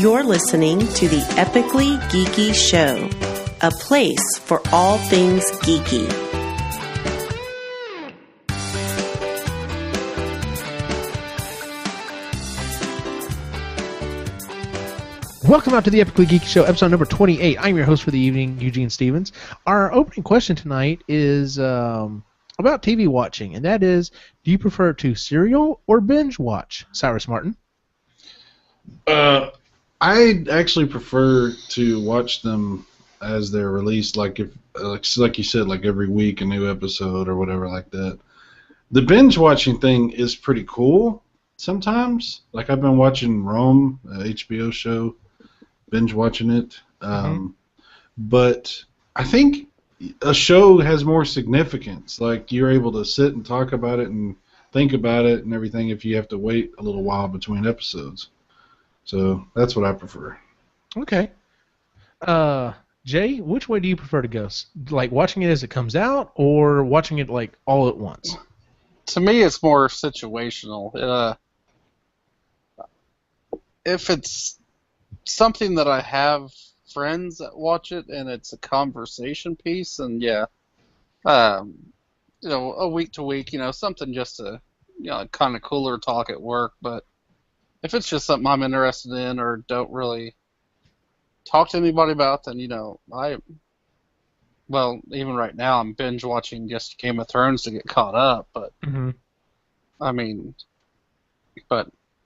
You're listening to the Epically Geeky Show, a place for all things geeky. Welcome out to the Epically Geeky Show, episode number 28. I'm your host for the evening, Eugene Stevens. Our opening question tonight is about TV watching, and that is, do you prefer to serial or binge watch? Cyrus Martin? I actually prefer to watch them as they're released, like you said, like every week a new episode or whatever like that. The binge watching thing is pretty cool sometimes. Like I've been watching Rome, a HBO show, binge watching it. But I think a show has more significance. Like you're able to sit and talk about it and think about it and everything if you have to wait a little while between episodes. So that's what I prefer. Okay. Jay, which way do you prefer to go? Like watching it as it comes out or watching it like all at once? To me, it's more situational. If it's something that I have friends that watch it and it's a conversation piece, and a week to week, something just to, kind of cooler talk at work. But if it's just something I'm interested in or don't really talk to anybody about, then, even right now I'm binge watching just Game of Thrones to get caught up. But,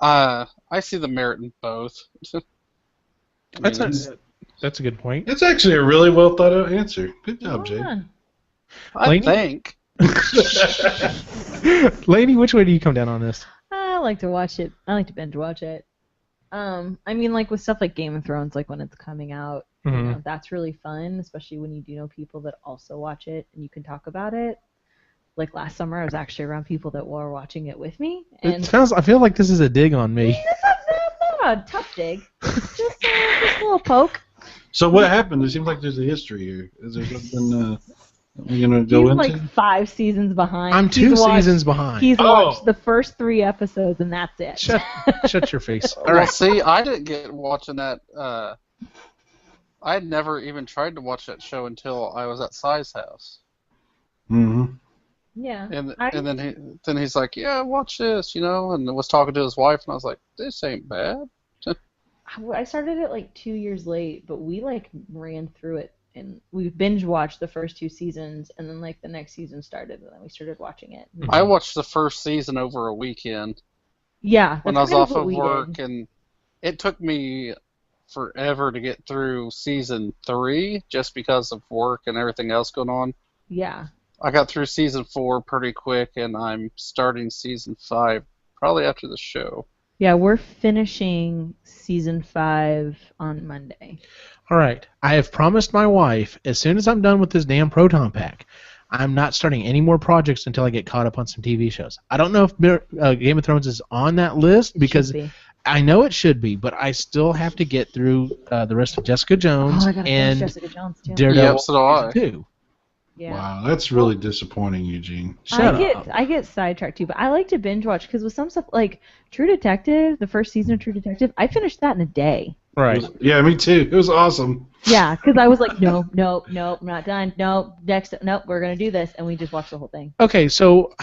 I see the merit in both. That's a good point. It's actually a really well thought out answer. Good job, Jay. I think. Lady, which way do you come down on this? I like to watch it. I like to binge watch it. Like with stuff like Game of Thrones, like when it's coming out, that's really fun, especially when you do know people that also watch it and you can talk about it. Like last summer, I was actually around people that were watching it with me. And I feel like this is a dig on me. It's not a tough dig. Just a little poke. So what happened? It seems like there's a history here. Is there something you're going to go into? He's like 5 seasons behind. I'm 2 seasons behind. He's watched the first 3 episodes, and that's it. Shut your face. All Well, right. see, I didn't get watching that. I had never even tried to watch that show until I was at Sai's house. Mm-hmm. Yeah. And then he's like, yeah, watch this, and was talking to his wife, and I was like, this ain't bad. I started it like 2 years late, but we like ran through it. And we binge watched the first 2 seasons, and then like the next season started, and then we started watching it. I watched the first season over a weekend. Yeah, when I was off of work, and it took me forever to get through season 3 just because of work and everything else going on. Yeah. I got through season 4 pretty quick, and I'm starting season 5 probably after the show. Yeah, we're finishing season 5 on Monday. All right. I have promised my wife, as soon as I'm done with this damn Proton Pack, I'm not starting any more projects until I get caught up on some TV shows. I don't know if Game of Thrones is on that list because I know it should be, but I still have to get through the rest of Jessica Jones and Jessica Jones too. Daredevil so do I. too. Yeah. Wow, that's really disappointing, Eugene. I get sidetracked too, but I like to binge watch because with some stuff like True Detective, the first season of True Detective, I finished that in a day. Right. Yeah, me too. It was awesome. Yeah, because I was like, no, I'm not done. No, we're gonna do this, and we just watched the whole thing. Okay, so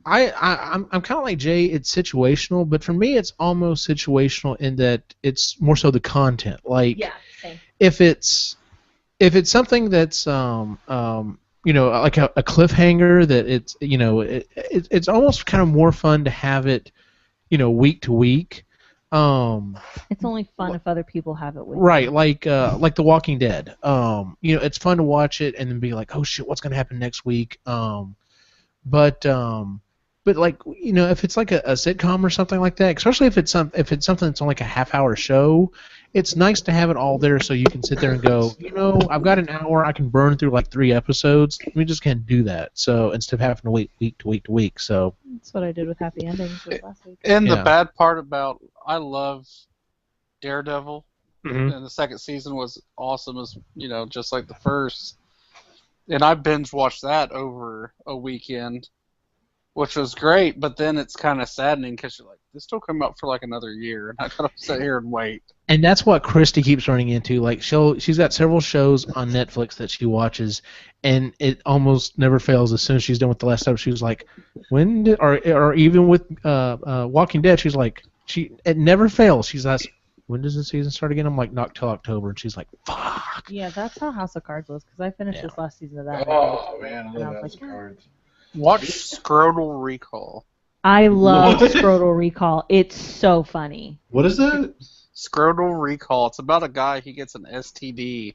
I'm kind of like Jay. It's situational, but for me, it's almost situational in that it's more so the content. Like, same. if it's something that's like a cliffhanger that it's almost kind of more fun to have it, week to week. It's only fun if other people have it with you. Right, like The Walking Dead. It's fun to watch it and then be like, oh shit, what's gonna happen next week? But like if it's like a sitcom or something like that, especially if it's something that's on like a half-hour show, it's nice to have it all there so you can sit there and go, I've got an hour, I can burn through like 3 episodes. We just can't do that. So instead of having to wait week to week to week, so that's what I did with Happy Endings last week. And the bad part about I love Daredevil, mm-hmm. and the second season was awesome as just like the first. And I binge watched that over a weekend, which was great, but then it's kind of saddening because you're like, this still come out for like another year, and I gotta sit here and wait. And that's what Christy keeps running into. Like she's got several shows on Netflix that she watches, and it almost never fails. As soon as she's done with the last episode, she's like, "When did?" Or even with Walking Dead, she's like, it never fails. She's asked, "When does the season start again?" I'm like, "Not till October," and she's like, "Fuck." Yeah, that's how House of Cards was, because I finished this last season of that. Oh man, I love was House like, of Cards. Watch Scrotal Recall. I love What? Scrotal Recall. It's so funny. What is that? Scrotal Recall. It's about a guy, he gets an STD,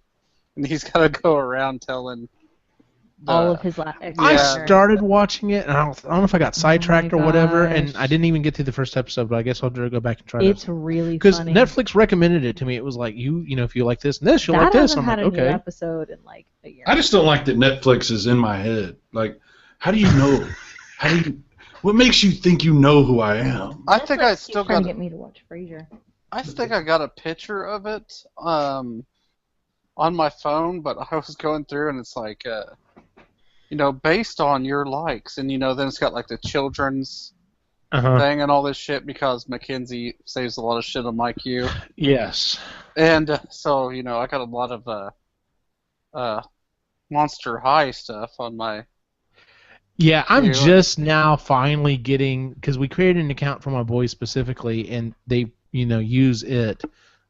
and he's got to go around telling All of his I started watching it, and I don't know if I got sidetracked or whatever, and I didn't even get through the first episode, but I guess I'll go back and try it. It's really because funny. Netflix recommended it to me. It was like, you know, if you like this and this, you'll like this. I'm like, okay. New episode in like a year. I just don't like that Netflix is in my head. Like, how do you know? What makes you think you know who I am? I think I still trying got. to get me to watch Frasier. I think I got a picture of it on my phone, but I was going through and it's like, based on your likes, and then it's got like the children's thing and all this shit because Mackenzie saves a lot of shit on my queue. Yes. And so I got a lot of Monster High stuff on my. Yeah, I'm just now finally getting, because we created an account for my boys specifically, and they, use it.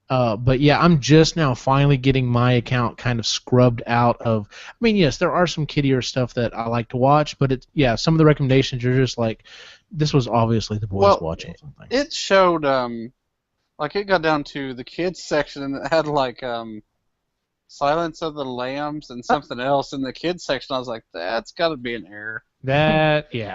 But yeah, I'm just now finally getting my account kind of scrubbed out of. I mean, yes, there are some kiddier stuff that I like to watch, but some of the recommendations are just like, this was obviously the boys watching something. It showed, like it got down to the kids section, and it had like Silence of the Lambs and something else in the kids section. I was like, that's got to be an error.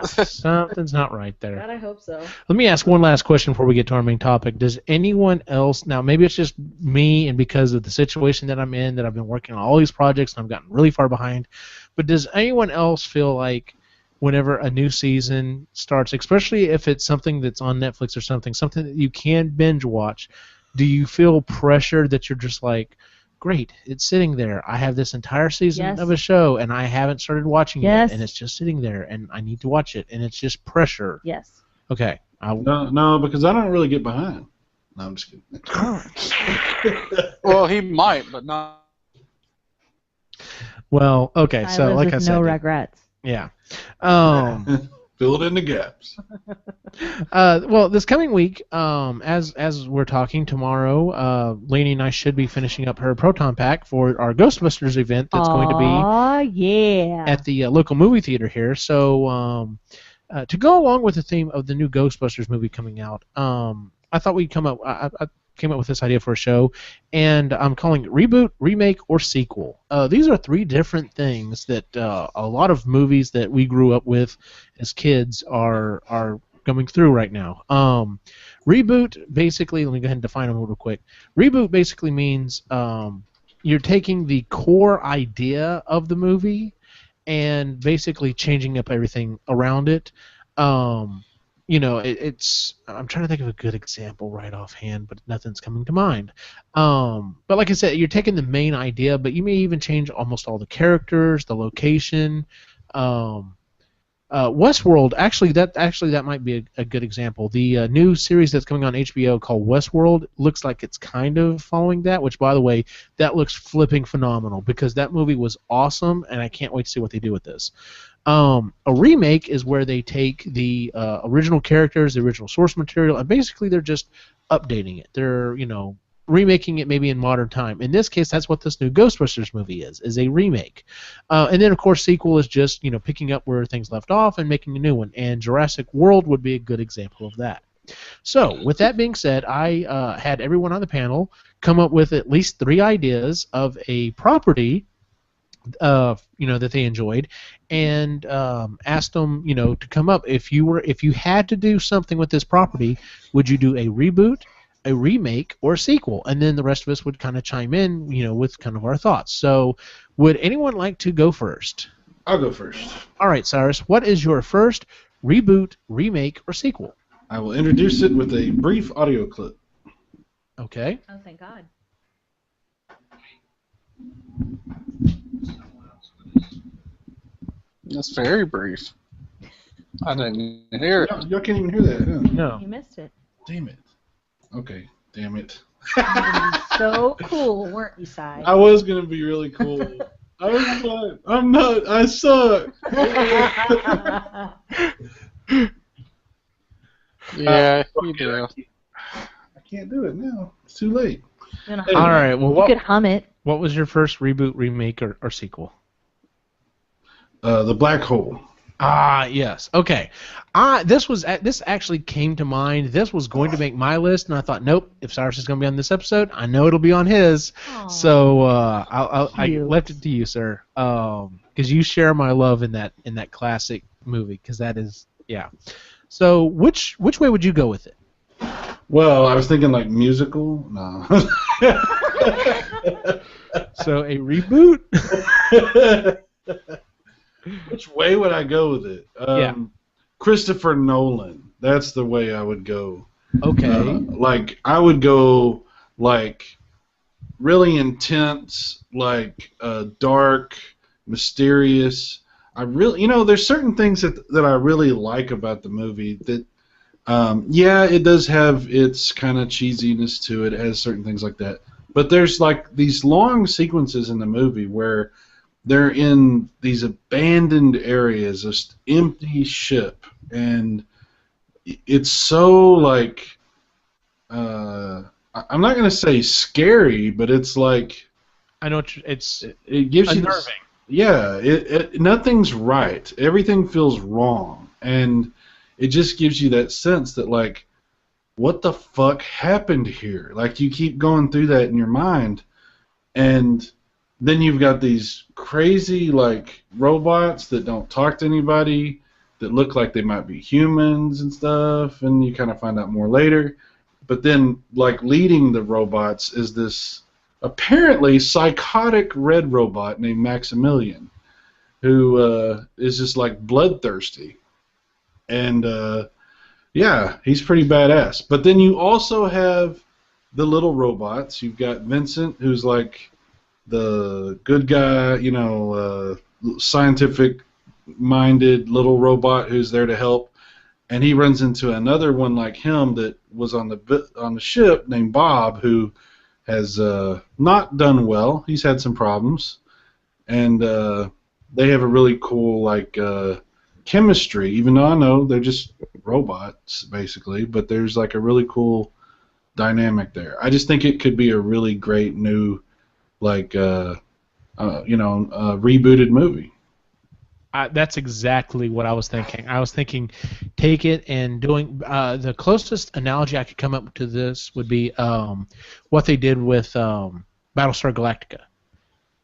Something's not right there. God, I hope so. Let me ask one last question before we get to our main topic. Does anyone else, now maybe it's just me and because of the situation that I'm in, that I've been working on all these projects and I've gotten really far behind, but does anyone else feel like whenever a new season starts, especially if it's something that's on Netflix or something that you can binge watch, do you feel pressure that you're just like, great, it's sitting there. I have this entire season of a show, and I haven't started watching it, and it's just sitting there, and I need to watch it, and it's just pressure. Yes. Okay. No, because I don't really get behind. No, I'm just kidding. Well, he might, but not. Well, okay, so like I said, no regrets. Yeah. Fill in the gaps. Well, this coming week, as we're talking tomorrow, Lainey and I should be finishing up her Proton Pack for our Ghostbusters event that's going to be at the local movie theater here. So to go along with the theme of the new Ghostbusters movie coming out, I thought we'd come up. I came up with this idea for a show, and I'm calling it Reboot, Remake, or Sequel. These are three different things that a lot of movies that we grew up with as kids are going through right now. Reboot, basically, let me go ahead and define them real quick. Reboot basically means you're taking the core idea of the movie and basically changing up everything around it. It's. I'm trying to think of a good example right offhand, but nothing's coming to mind. But like I said, you're taking the main idea, but you may even change almost all the characters, the location. Westworld, that might be a good example. The new series that's coming on HBO called Westworld looks like it's kind of following that, which, by the way, that looks flipping phenomenal because that movie was awesome, and I can't wait to see what they do with this. A remake is where they take the original characters, the original source material, and basically they're just updating it. They're, remaking it maybe in modern time. In this case, that's what this new Ghostbusters movie is a remake. And then, of course, sequel is just, picking up where things left off and making a new one. And Jurassic World would be a good example of that. So, with that being said, I had everyone on the panel come up with at least 3 ideas of a property that they enjoyed, and asked them, to come up. If you had to do something with this property, would you do a reboot, a remake, or a sequel? And then the rest of us would kind of chime in, with kind of our thoughts. So, would anyone like to go first? I'll go first. All right, Cyrus. What is your first reboot, remake, or sequel? I will introduce it with a brief audio clip. Okay. Oh, thank God. That's very brief. I didn't hear it. Y'all can't even hear that, huh? No. You missed it. Damn it. Okay. Damn it. You're gonna be so cool, weren't you, Si? I was gonna be really cool. I was like, I'm not. I suck. Yeah, you do. I can't do it now. It's too late. All right. Well, you could hum it. What was your first reboot, remake, or sequel? The Black Hole. Ah, yes. Okay. This actually came to mind. This was going to make my list, and I thought, nope. If Cyrus is going to be on this episode, I know it'll be on his. Aww. So I left it to you, sir, because you share my love in that classic movie. Because that is, yeah. So which way would you go with it? Well, I was thinking like musical. No. So a reboot. Which way would I go with it? Christopher Nolan. That's the way I would go. Okay. Like I would go like really intense, like dark, mysterious. I really, there's certain things that I really like about the movie. That, yeah, it does have its kind of cheesiness to it. It has certain things like that. But there's like these long sequences in the movie where they're in these abandoned areas, just empty ship, and it's so like I'm not gonna say scary, but it's like I know it gives unnerving. you this, yeah, nothing's right. Everything feels wrong, and it just gives you that sense that like, what the fuck happened here? Like you keep going through that in your mind, and then you've got these crazy like robots that don't talk to anybody, that look like they might be humans and stuff, and you kind of find out more later. But then like leading the robots is this apparently psychotic red robot named Maximilian, who is just like bloodthirsty. And yeah, he's pretty badass. But then you also have the little robots. You've got Vincent, who's like the good guy, scientific-minded little robot who's there to help, and he runs into another one like him that was on the ship named Bob, who has not done well. He's had some problems, and they have a really cool like chemistry. Even though I know they're just robots basically, but there's like a really cool dynamic there. I just think it could be a really great new like rebooted movie. That's exactly what I was thinking. I was thinking, take it and doing the closest analogy I could come up to this would be what they did with Battlestar Galactica.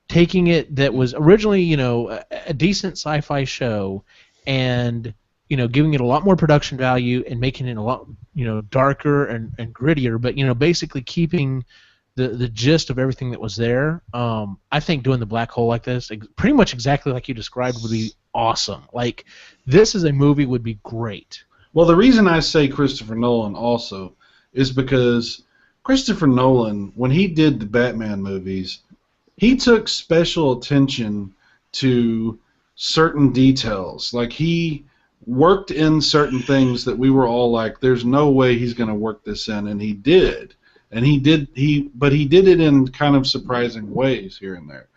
Taking it that was originally a decent sci-fi show, and giving it a lot more production value and making it a lot darker and grittier, but basically keeping the gist of everything that was there. I think doing the Black Hole like this, pretty much exactly like you described, would be awesome. Like, this is a movie would be great. Well, the reason I say Christopher Nolan also is because Christopher Nolan, when he did the Batman movies, he took special attention to certain details. Like, he worked in certain things that we were all like, there's no way he's going to work this in, and he did. And but he did it in kind of surprising ways here and there.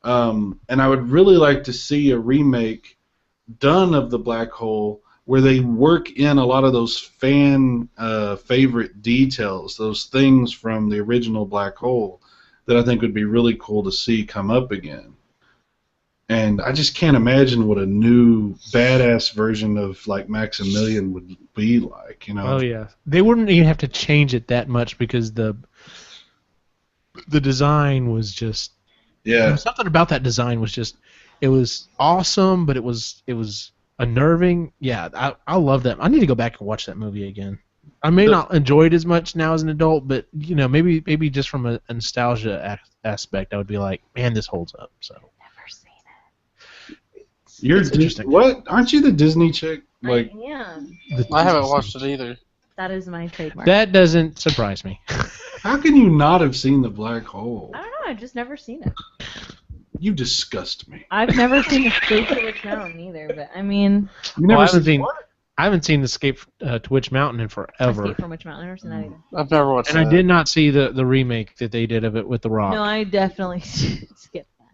And I would really like to see a remake done of the Black Hole where they work in a lot of those fan favorite details, those things from the original Black Hole that I think would be really cool to see come up again. And I just can't imagine what a new badass version of like Maximilian would be like, Oh yeah, they wouldn't even have to change it that much because the design was just something about that design was just it was awesome, but it was unnerving. Yeah, I love that. I need to go back and watch that movie again. I may not enjoy it as much now as an adult, but maybe just from a nostalgia aspect, I would be like, man, this holds up. So. You're interesting. What? Aren't you the Disney chick? Like, I am. I haven't watched it either. That is my trademark. That doesn't surprise me. How can you not have seen the Black Hole? I don't know. I've just never seen it. You disgust me. I've never seen Escape of the Town either, but I mean. You never seen what? I haven't seen Escape to Witch Mountain in forever. Escape from Witch Mountain. I've never seen that either. I've never watched And that. I did not see the remake that they did of it with The Rock. No, I definitely skipped that.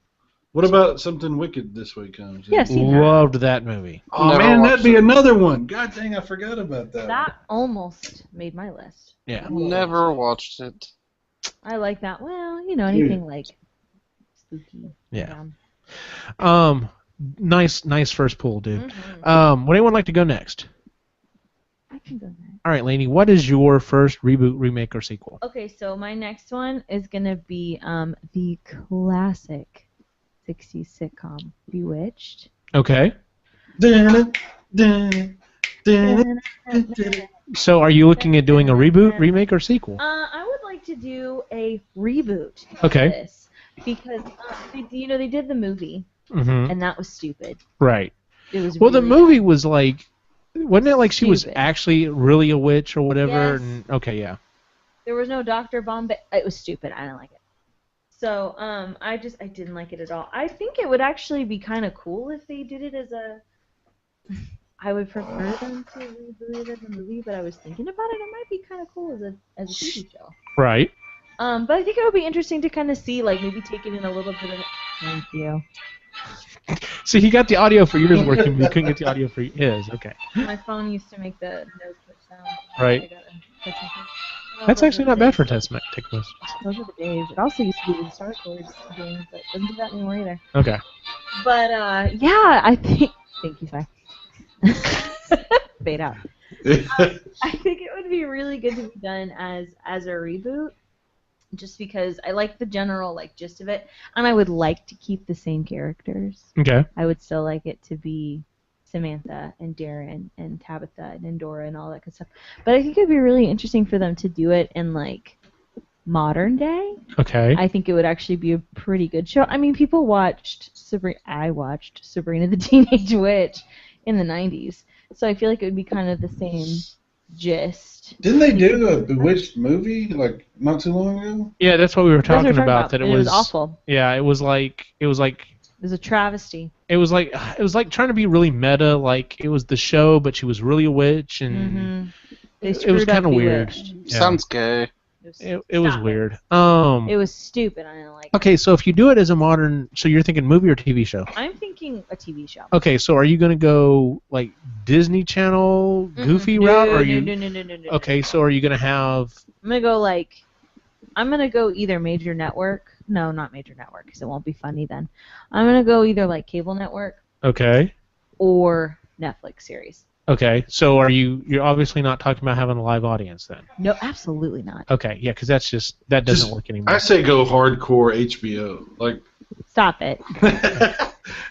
What about Something Wicked this week comes? Yeah, I've seen that. Loved that movie. Oh Never man, watched that'd be it. another one. God dang, I forgot about that. That almost made my list. Yeah. Never watched it. I like that. Well, anything like spooky. Yeah. Nice first pull, dude. Mm-hmm. Would anyone like to go next? I can go next. All right, Lainey, what is your first reboot, remake, or sequel? Okay, so my next one is gonna be the classic 60s sitcom Bewitched. Okay. Dun, dun, dun, So are you looking at doing a reboot, remake, or sequel? I would like to do a reboot of Okay. this because they did the movie Mm-hmm. and that was stupid. Right. It was Well, the really movie was like, wasn't it like she was Stupid. actually really a witch or whatever? Yes. And, okay, yeah. There was no Dr. Bombay. It was stupid. I didn't like it. So I didn't like it at all. I think it would actually be kind of cool if they did it as a. I would prefer them to reboot it as a movie, but I was thinking about it. It might be kind of cool as a TV show. Right. But I think it would be interesting to kind of see, like, maybe take it in a little bit of. Thank you. See, he got the audio for yours working, but he couldn't get the audio for his. Okay. My phone used to make the no switch sound. Right. I gotta test my phone. That's Those actually are the not bad days. for test messages. Those are the days. It also used to be the Star Wars game, but doesn't do that anymore either. Okay. But yeah, I think. Thank you, sorry. Fade out. I think it would be really good to be done as a reboot, just because I like the general gist of it, and I would like to keep the same characters. Okay. I would still like it to be Samantha and Darren and Tabitha and Endora and all that good stuff. But I think it would be really interesting for them to do it in modern day. Okay. I think it would actually be a pretty good show. I mean, people watched Sabrina. I watched Sabrina the Teenage Witch in the 90s, so I feel like it would be kind of the same gist. Didn't they do a Bewitched movie not too long ago? Yeah, that's what we were That's what talking we're about. That and it was awful. Yeah, it was like It was a travesty. it was like trying to be really meta. Like it was the show, but she was really a witch, and Mm-hmm. They it was screwed up kind of weird. Bewitched. Yeah. Sounds gay. It was Stop weird. It was stupid. I didn't like it. Okay, so if you do it as a modern, so you're thinking movie or TV show? I'm thinking a TV show. Okay, so are you gonna go Disney Channel goofy route, or are you? No. Okay, so are you gonna have? I'm gonna go either major network. No, not major network, because it won't be funny then. I'm gonna go either cable network Okay. or Netflix series. Okay, so you're obviously not talking about having a live audience then? No, absolutely not. Okay, yeah, because that doesn't work anymore. I say go hardcore HBO, Stop it.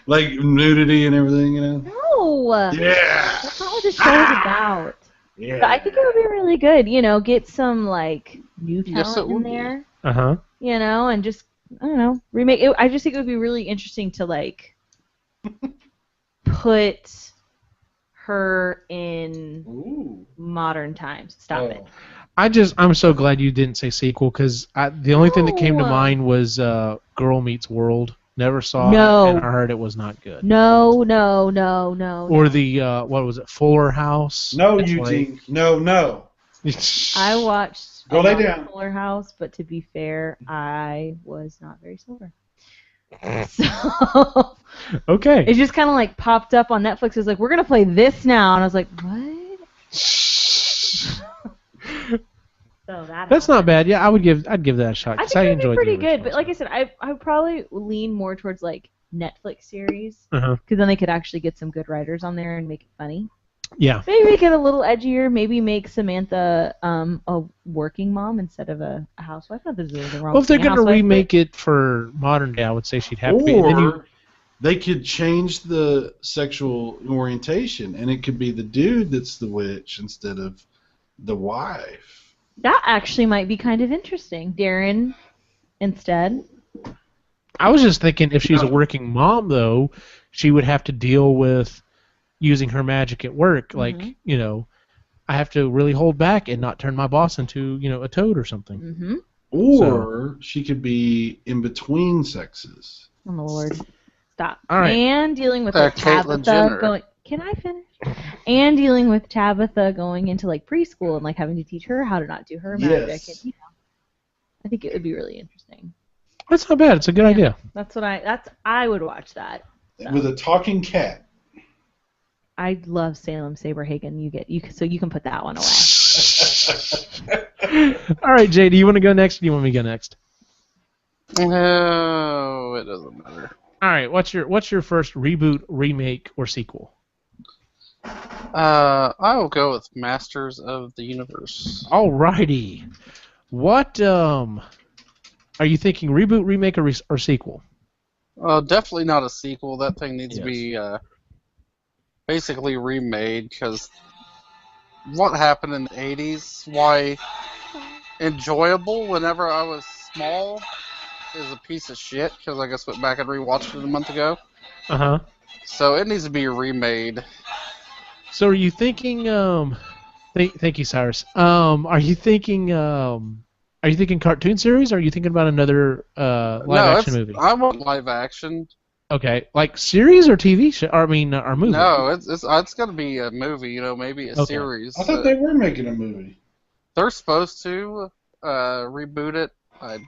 like nudity and everything, No. Yeah. That's not what the show is about. Yeah. But I think it would be really good. Get some new Yes, it talent in would be. there. Uh-huh. And just I don't know, remake it. I just think it would be really interesting to put her in Ooh. modern times. Stop it. I'm so glad you didn't say sequel, because the only thing that came to No. mind was Girl Meets World. Never saw No. it, and I heard it was not good. No. Or the what was it, Fuller House? No, It's Eugene. No. I watched Go a lay lot of down. Fuller House, but to be fair, I was not very sober. So Okay. it just kind of popped up on Netflix. It was like, we're gonna play this now, and I was like, what? So That's not bad. Yeah, I'd give that a shot, I because think I it would be enjoyed pretty the good, but like I original, said, I would probably lean more towards Netflix series, so. Uh-huh. because then they could actually get some good writers on there and make it funny. Yeah. Maybe make it a little edgier. Maybe make Samantha a working mom instead of a housewife. Not that there's anything wrong Well, if with they're being a going to housewife, remake it for modern day, I would say she'd have to be. And then Or they could change the sexual orientation, and it could be the dude that's the witch instead of the wife. that actually might be kind of interesting. Darren instead. I was just thinking, if she's a working mom, though, she would have to deal with using her magic at work. Mhm. I have to really hold back and not turn my boss into, a toad or something. Mm-hmm. Or she could be in between sexes. Oh my lord. Stop. All right. And dealing with Caitlyn Tabitha Jenner. going. Can I finish? And dealing with Tabitha going into like preschool and like having to teach her how to not do her magic. Yes. And, I think it would be really interesting. That's not bad. It's a good idea. I would watch that. So. With a talking cat. I love Salem Saberhagen. So you can put that one away. All right, Jay, do you want to go next or do you want me to go next? No, it doesn't matter. All right, what's your first reboot, remake, or sequel? I will go with Masters of the Universe. All righty. What are you thinking? Reboot, remake, or sequel? Definitely not a sequel. That thing needs to be basically remade, because what happened in the 80s, why enjoyable whenever I was small is a piece of shit, because I just went back and rewatched it a month ago. Uh-huh. So it needs to be remade. So are you thinking thank you, Cyrus. Are you thinking cartoon series, or are you thinking about another live action movie? I want live action. Okay, like series or TV show? Or movie? No, it's got to be a movie. Maybe a series. I thought they were making a movie. They're supposed to reboot it. I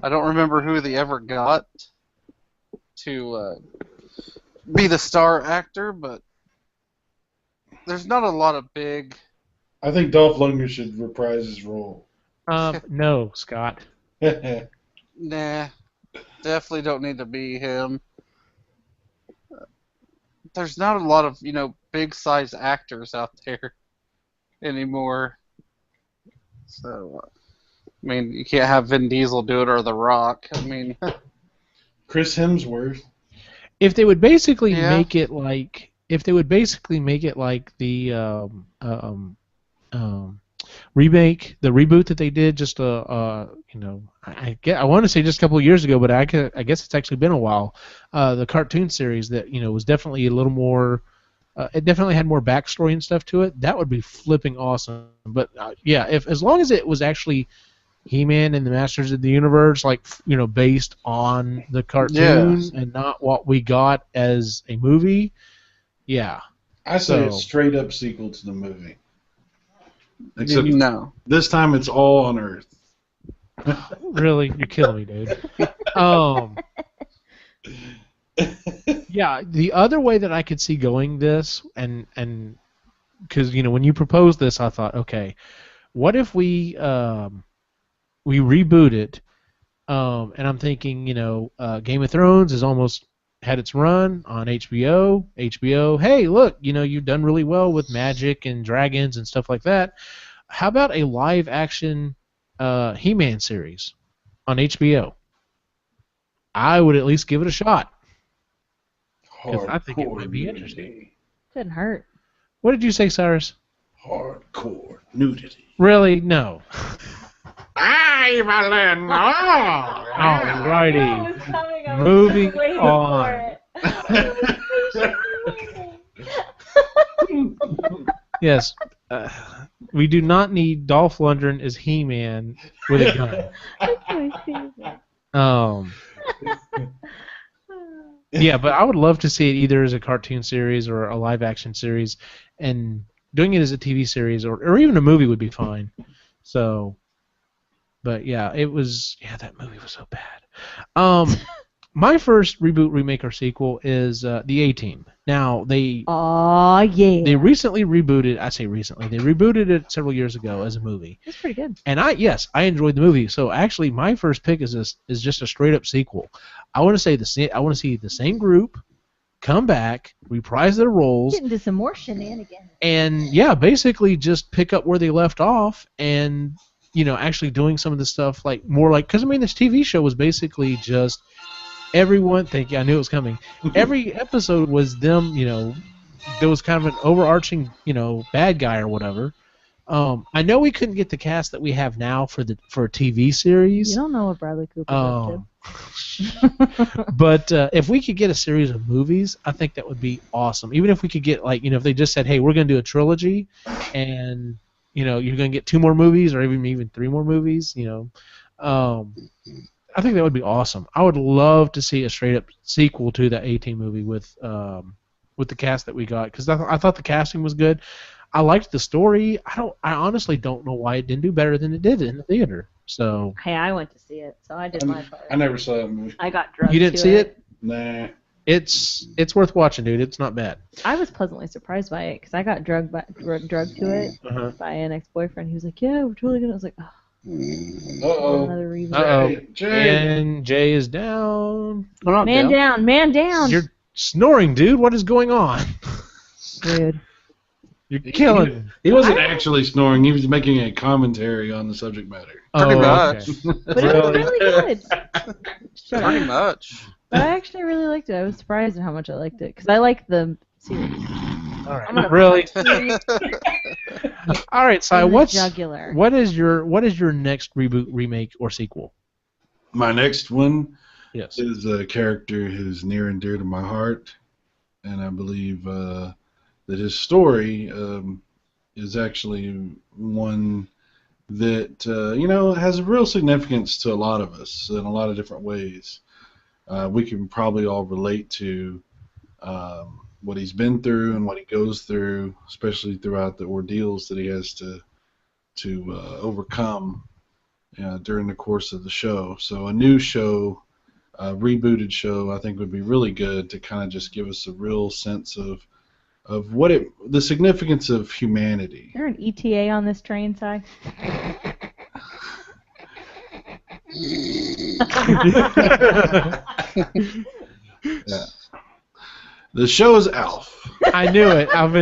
don't remember who they ever got to be the star actor, but there's not a lot of big. I think Dolph Lundgren should reprise his role. No, Scott. Nah. Definitely don't need to be him. There's not a lot of, big size actors out there anymore. So, you can't have Vin Diesel do it or The Rock. Chris Hemsworth. If they would basically make it like the remake, the reboot that they did just I want to say just a couple of years ago, but I guess it's actually been a while. The cartoon series that was definitely a little more. It definitely had more backstory and stuff to it. That would be flipping awesome. But as long as it was actually He-Man and the Masters of the Universe, based on the cartoon and not what we got as a movie. Yeah. I say a straight up sequel to the movie. Except no. This time it's all on Earth. Really? You're killing me, dude. Yeah, the other way that I could see going this, and because when you proposed this, I thought, okay, what if we reboot it? And I'm thinking, Game of Thrones has almost had its run on HBO. HBO, hey, look, you've done really well with magic and dragons and stuff like that. How about a live action He-Man series on HBO? I would at least give it a shot. Because I think it might be interesting. Couldn't hurt. What did you say, Cyrus? Hardcore nudity. Really? No. Evelyn! Alrighty. Moving on. Yes. We do not need Dolph Lundgren as He-Man with a gun. That's my favorite. Yeah, but I would love to see it either as a cartoon series or a live-action series, and doing it as a TV series or even a movie would be fine. So, but yeah, that movie was so bad. My first reboot, remake, or sequel is the A-Team. Now, they recently rebooted. I say recently. They rebooted it several years ago as a movie. It's pretty good. And I enjoyed the movie. So actually, my first pick is just a straight up sequel. I want to see the same group come back, reprise their roles, Get into some more shenanigans. and basically just pick up where they left off, and actually doing some of the stuff because this TV show was basically just. Everyone, thank you. I knew it was coming. Every episode was them. There was kind of an overarching, bad guy or whatever. I know we couldn't get the cast that we have now for a TV series. You don't know what Bradley Cooper did. But if we could get a series of movies, I think that would be awesome. Even if we could get if they just said, "Hey, we're going to do a trilogy," and you're going to get 2 more movies or even 3 more movies. I think that would be awesome. I would love to see a straight up sequel to that A-Team movie with with the cast that we got because I thought the casting was good. I liked the story. I honestly don't know why it didn't do better than it did in the theater. So Hey, I went to see it, so I did my part. I never saw that movie. I got drugged. You didn't see it? Nah. It's worth watching, dude. It's not bad. I was pleasantly surprised by it because I got drugged to it by an ex-boyfriend. He was like, "Yeah, we're totally gonna." I was like, "Oh, another reboot." Jay. And Jay is down. Man down, man down. You're snoring, dude. What is going on? Dude. You're killing. He wasn't actually snoring. He was making a commentary on the subject matter. Pretty much. Okay. But it was really good. Shut Pretty up. much. But I actually really liked it. I was surprised at how much I liked it because I like the series. All right. I'm gonna Really? All right, Si. Jugular. What is your next reboot, remake, or sequel? My next one Yes. is a character who's near and dear to my heart, and I believe that his story is actually one that has a real significance to a lot of us in a lot of different ways. We can probably all relate to what he's been through and what he goes through, especially throughout the ordeals that he has to overcome during the course of the show. So a new show, a rebooted show, I think would be really good to kind of just give us a real sense of the significance of humanity. Is there an ETA on this train, Si? Yeah. The show is Alf. I knew it. I've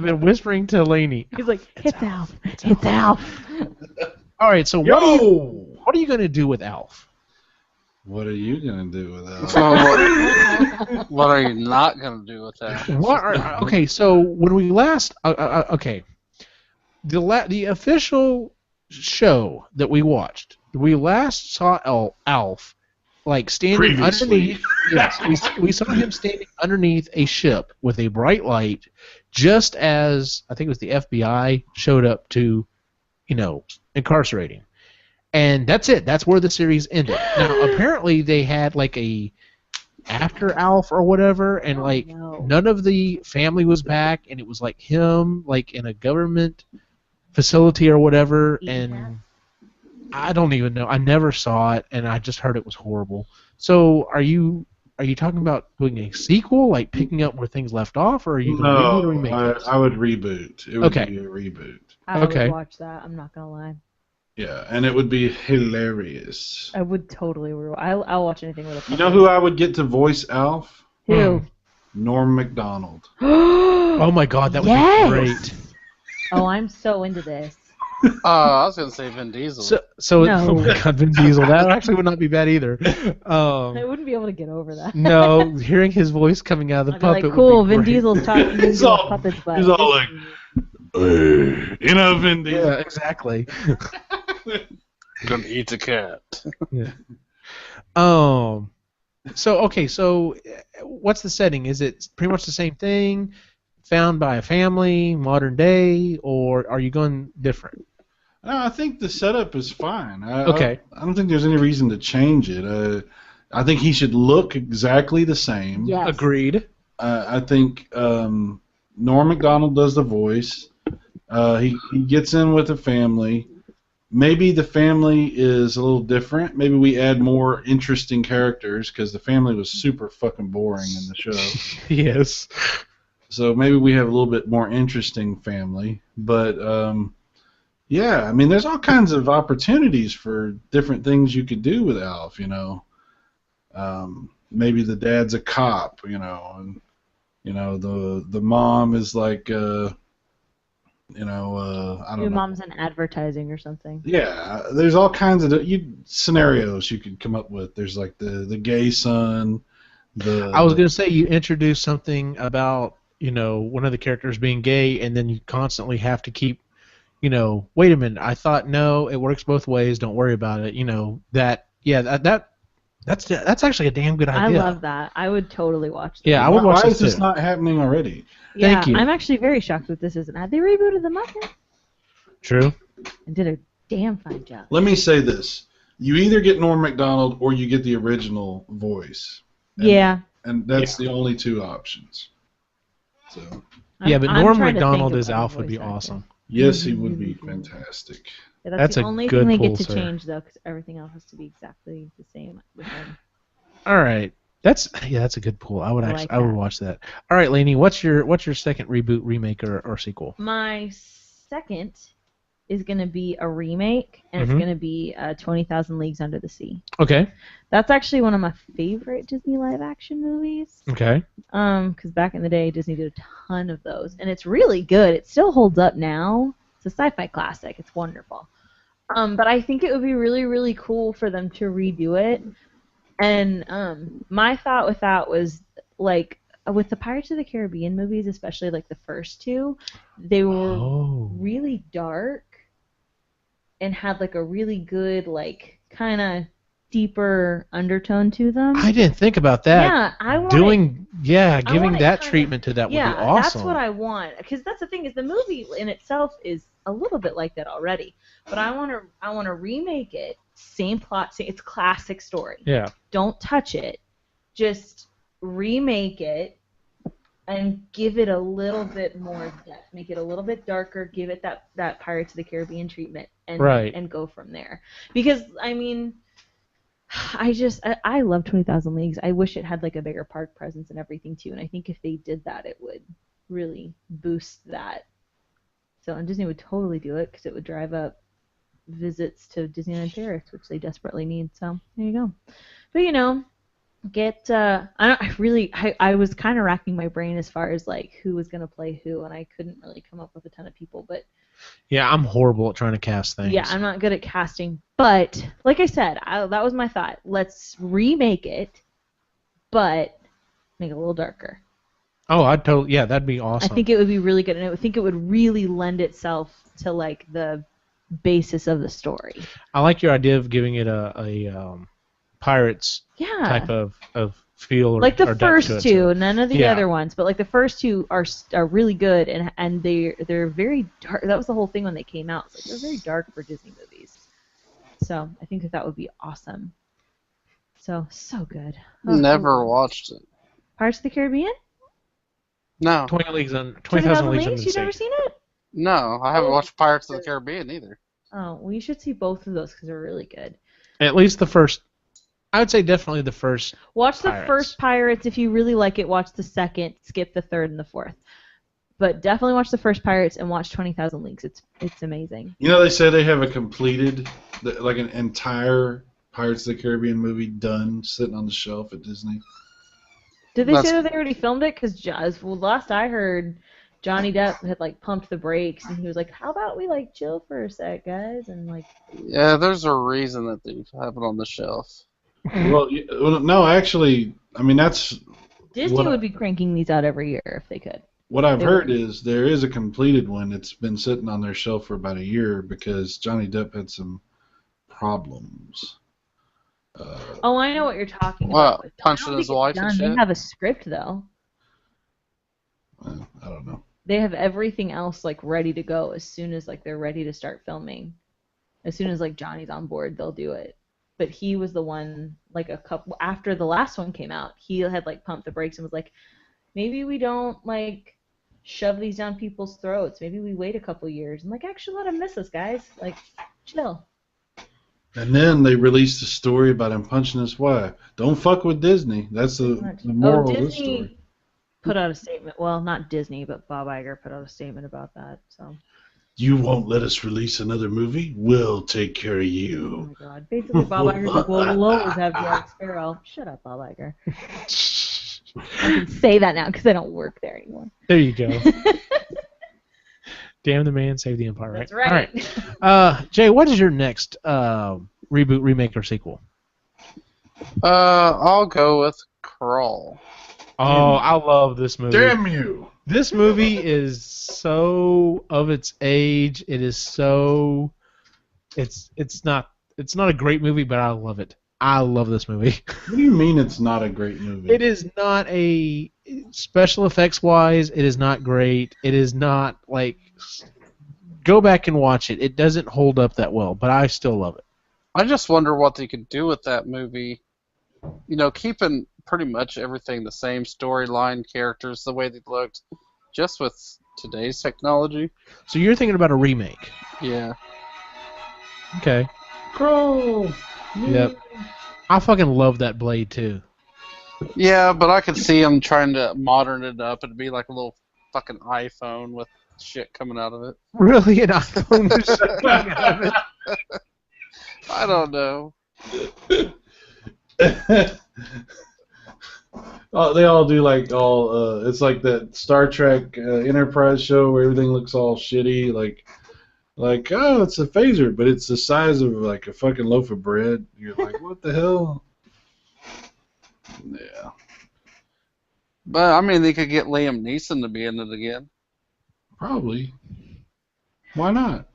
been whispering to Lainey. He's like, it's Alf. It's Alf. All right. So what are you gonna do with Alf? What are you gonna do with Alf? What are you not going to do with that? Okay, so when we last the official show that we watched, we last saw Alf like standing Previously. underneath. Yes, we saw him standing underneath a ship with a bright light, just as I think it was the FBI showed up to, incarcerate him. And that's it. That's where the series ended. Now, apparently, they had like a after Alf or whatever, and none of the family was back, and it was like him, like in a government facility or whatever, and I don't even know. I never saw it, and I just heard it was horrible. So, are you talking about doing a sequel, like picking up where things left off, or are you going to reboot or remake it? I would reboot. It would be a reboot. I would watch that. I'm not gonna lie. Yeah, and it would be hilarious. I would totally. I'll watch anything with a. You know who I would get to voice Alf? Who? Norm Macdonald. Oh my God, that would be great. Oh, I'm so into this. I was going to say Vin Diesel. So No. Oh my God, Vin Diesel. That actually would not be bad either. I wouldn't be able to get over that. No, hearing his voice coming out of the I'd puppet be like, cool, would be Vin great. Diesel's talking to puppets, but He's all like, Vin Diesel. Yeah, exactly. Gonna eat the cat. Yeah. So what's the setting? Is it pretty much the same thing? Found by a family, modern day, or are you going different? No, I think the setup is fine. I don't think there's any reason to change it. I think he should look exactly the same. Yes. Agreed. I think Norm Macdonald does the voice. He gets in with the family. Maybe the family is a little different. Maybe we add more interesting characters because the family was super fucking boring in the show. Yes. So maybe we have a little bit more interesting family. But, yeah, I mean, there's all kinds of opportunities for different things you could do with Alf, maybe the dad's a cop, and, the mom is like, I don't know. Your mom's in advertising or something. Yeah, there's all kinds of scenarios you could come up with. There's like the gay son. I was going to say you introduced something about one of the characters being gay, and then you constantly have to keep, wait a minute. I thought no, it works both ways. Don't worry about it. That's actually a damn good idea. I love that. I would totally watch that. Yeah, I would watch Why this is this too. not happening already? Yeah, Thank you. I'm actually very shocked that this isn't. They rebooted them up yet? True. And did a damn fine job. Let me say this: you either get Norm Macdonald or you get the original voice. And, Yeah. And that's the only two options. So Yeah, but I'm Norm trying to think Macdonald of as other Alf would be voice actors. awesome. yes, he would be fantastic. Yeah, that's That's the a only good thing they pull, get to sir. change though, because everything else has to be exactly the same with him. All right. That's a good pull. I would I actually like I would that. watch that. All right, Lainey, what's your second reboot, remake, or sequel? My second is gonna be a remake, and it's Mhm. gonna be 20,000 Leagues Under the Sea. Okay. That's actually one of my favorite Disney live-action movies. Okay. Because back in the day, Disney did a ton of those, and it's really good. It still holds up now. It's a sci-fi classic. It's wonderful. But I think it would be really, really cool for them to redo it. And my thought with that was, like, with the Pirates of the Caribbean movies, especially like the first two, they were really dark and had like a really good, like, kind of deeper undertone to them. I didn't think about that. Yeah, I want giving want it that kinda- treatment to that would be yeah, awesome. that's what I want. Because that's the thing, is the movie in itself is a little bit like that already. But I want to remake it, same plot, it's classic story. Yeah. Don't touch it. Just remake it and give it a little bit more depth. Make it a little bit darker. Give it that Pirates of the Caribbean treatment, and Right. and go from there. Because I mean, I love 20,000 Leagues. I wish it had like a bigger park presence and everything too. And I think if they did that, it would really boost that. So, and Disney would totally do it because it would drive up visits to Disneyland Paris, which they desperately need. So there you go. But you know, I was kind of racking my brain as far as like who was gonna play who, and I couldn't really come up with a ton of people. But Yeah, I'm horrible at trying to cast things. yeah, I'm not good at casting. But like I said, that was my thought. Let's remake it, but make it a little darker. Oh, that'd be awesome. I think it would be really good, and I think it would really lend itself to like the basis of the story. I like your idea of giving it a Pirates Yeah. type of feel, or like the or depth to first it, two, so- none of the Yeah. other ones, but like the first two are really good, and they're very dark. That was the whole thing when they came out. It's like they're very dark for Disney movies. So I think that would be awesome. So good. Oh, Never watched it. Pirates of the Caribbean? No. 20,000 Leagues Under the You've never Sea. seen it? No, I haven't watched Pirates of the Caribbean either. Oh, well, you should see both of those because they're really good. At least the first. I would say definitely the first. Watch the Pirates. first Pirates. If you really like it, watch the second, skip the third and the fourth. But definitely watch the first Pirates and watch 20,000 Leagues. It's amazing. You know, they say they have a completed, like an entire Pirates of the Caribbean movie done, sitting on the shelf at Disney. Did they say That's- that they already filmed it? Because last I heard, Johnny Depp had like pumped the brakes and he was like, "How about we like chill for a sec, guys?" And like, Yeah, there's a reason that they have it on the shelf. Well, no, actually, I mean, that's Disney What- would be cranking these out every year if they could. what I've They heard would. is there is a completed one. It's been sitting on their shelf for about a year because Johnny Depp had some problems. Oh, I know what you're talking Well, about. punching I don't his think it's wife and done. They shit? have a script though. I don't know. They have everything else like ready to go as soon as like they're ready to start filming. As soon as like Johnny's on board, they'll do it. But he was the one like a couple after the last one came out. He had like pumped the brakes and was like, maybe we don't like shove these down people's throats. Maybe we wait a couple years and like actually let them miss us, guys. Like chill. And then they released a story about him punching his wife. Don't fuck with Disney. That's the moral of this story. Disney put out a statement. Well, not Disney, but Bob Iger put out a statement about that. So. You won't let us release another movie? We'll take care of Oh you. my god. Basically, Bob Iger's like, well, we'll always have Jack Sparrow. Shut up, Bob Iger. I can say that now because I don't work there anymore. There you go. Damn the man, save the empire. That's Right. right. All right. Jay, what is your next reboot, remake, or sequel? I'll go with Crawl. Oh, I love this movie. Damn you! This movie is so of its age. It is so. It's not a great movie, but I love it. I love this movie. What do you mean it's not a great movie? It is not a special effects wise. It is not great. It is not like. Go back and watch it. It doesn't hold up that well, but I still love it. I just wonder what they could do with that movie. You know, keeping pretty much everything the same, storyline, characters, the way they looked. just with today's technology. So you're thinking about a remake? Yeah. Okay. Crow. Yep. I fucking love that blade too. Yeah, but I could see them trying to modern it up and be like a little fucking iPhone with shit coming out of it. Really, an iPhone with shit coming out of it? I don't know. Oh, they all do like all. It's like that Star Trek Enterprise show where everything looks all shitty. Like oh, it's a phaser, but it's the size of like a fucking loaf of bread. You're like, what the hell? Yeah. But I mean, they could get Liam Neeson to be in it again. Probably. Why not?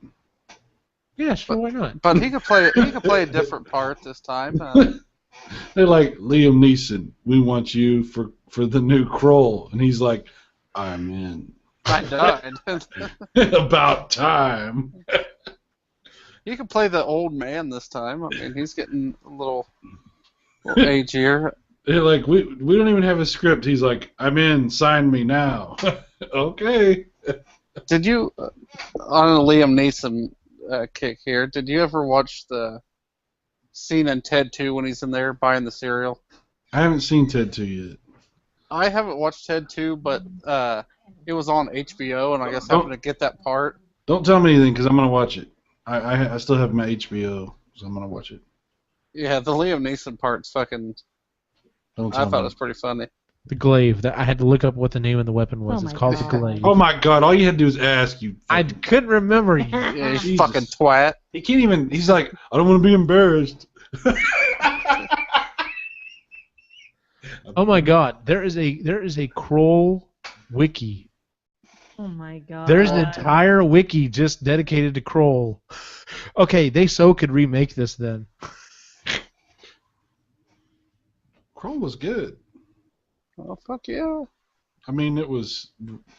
Yeah, sure. Why not? But he could play. He could play a different part this time. They're like, Liam Neeson, we want you for the new Kroll, and he's like, I'm in. I died. About time. He could play the old man this time. I mean, he's getting a little agier. They're like, we don't even have a script. He's like, I'm in, sign me now. Okay. Did you, on a Liam Neeson kick here, did you ever watch the scene in Ted 2 when he's in there buying the cereal? I haven't seen Ted 2 yet. I haven't watched Ted 2, but it was on HBO, and I guess I happened to get that part. Don't tell me anything, because I'm going to watch it. I still have my HBO, so I'm going to watch it. Yeah, the Liam Neeson part's fucking... Don't I tell thought me. it was pretty funny. The glaive. I had to look up what the name of the weapon was. Oh It's my called God. the glaive. Oh my God, all you had to do is ask you. I couldn't remember. Yeah, you Jesus. fucking twat. He can't even, he's like, I don't want to be embarrassed. Oh my God, there is a Kroll wiki. Oh my god. There's an entire wiki just dedicated to Kroll. Okay, they could remake this then. Kroll was good. Oh, fuck yeah. I mean, it was,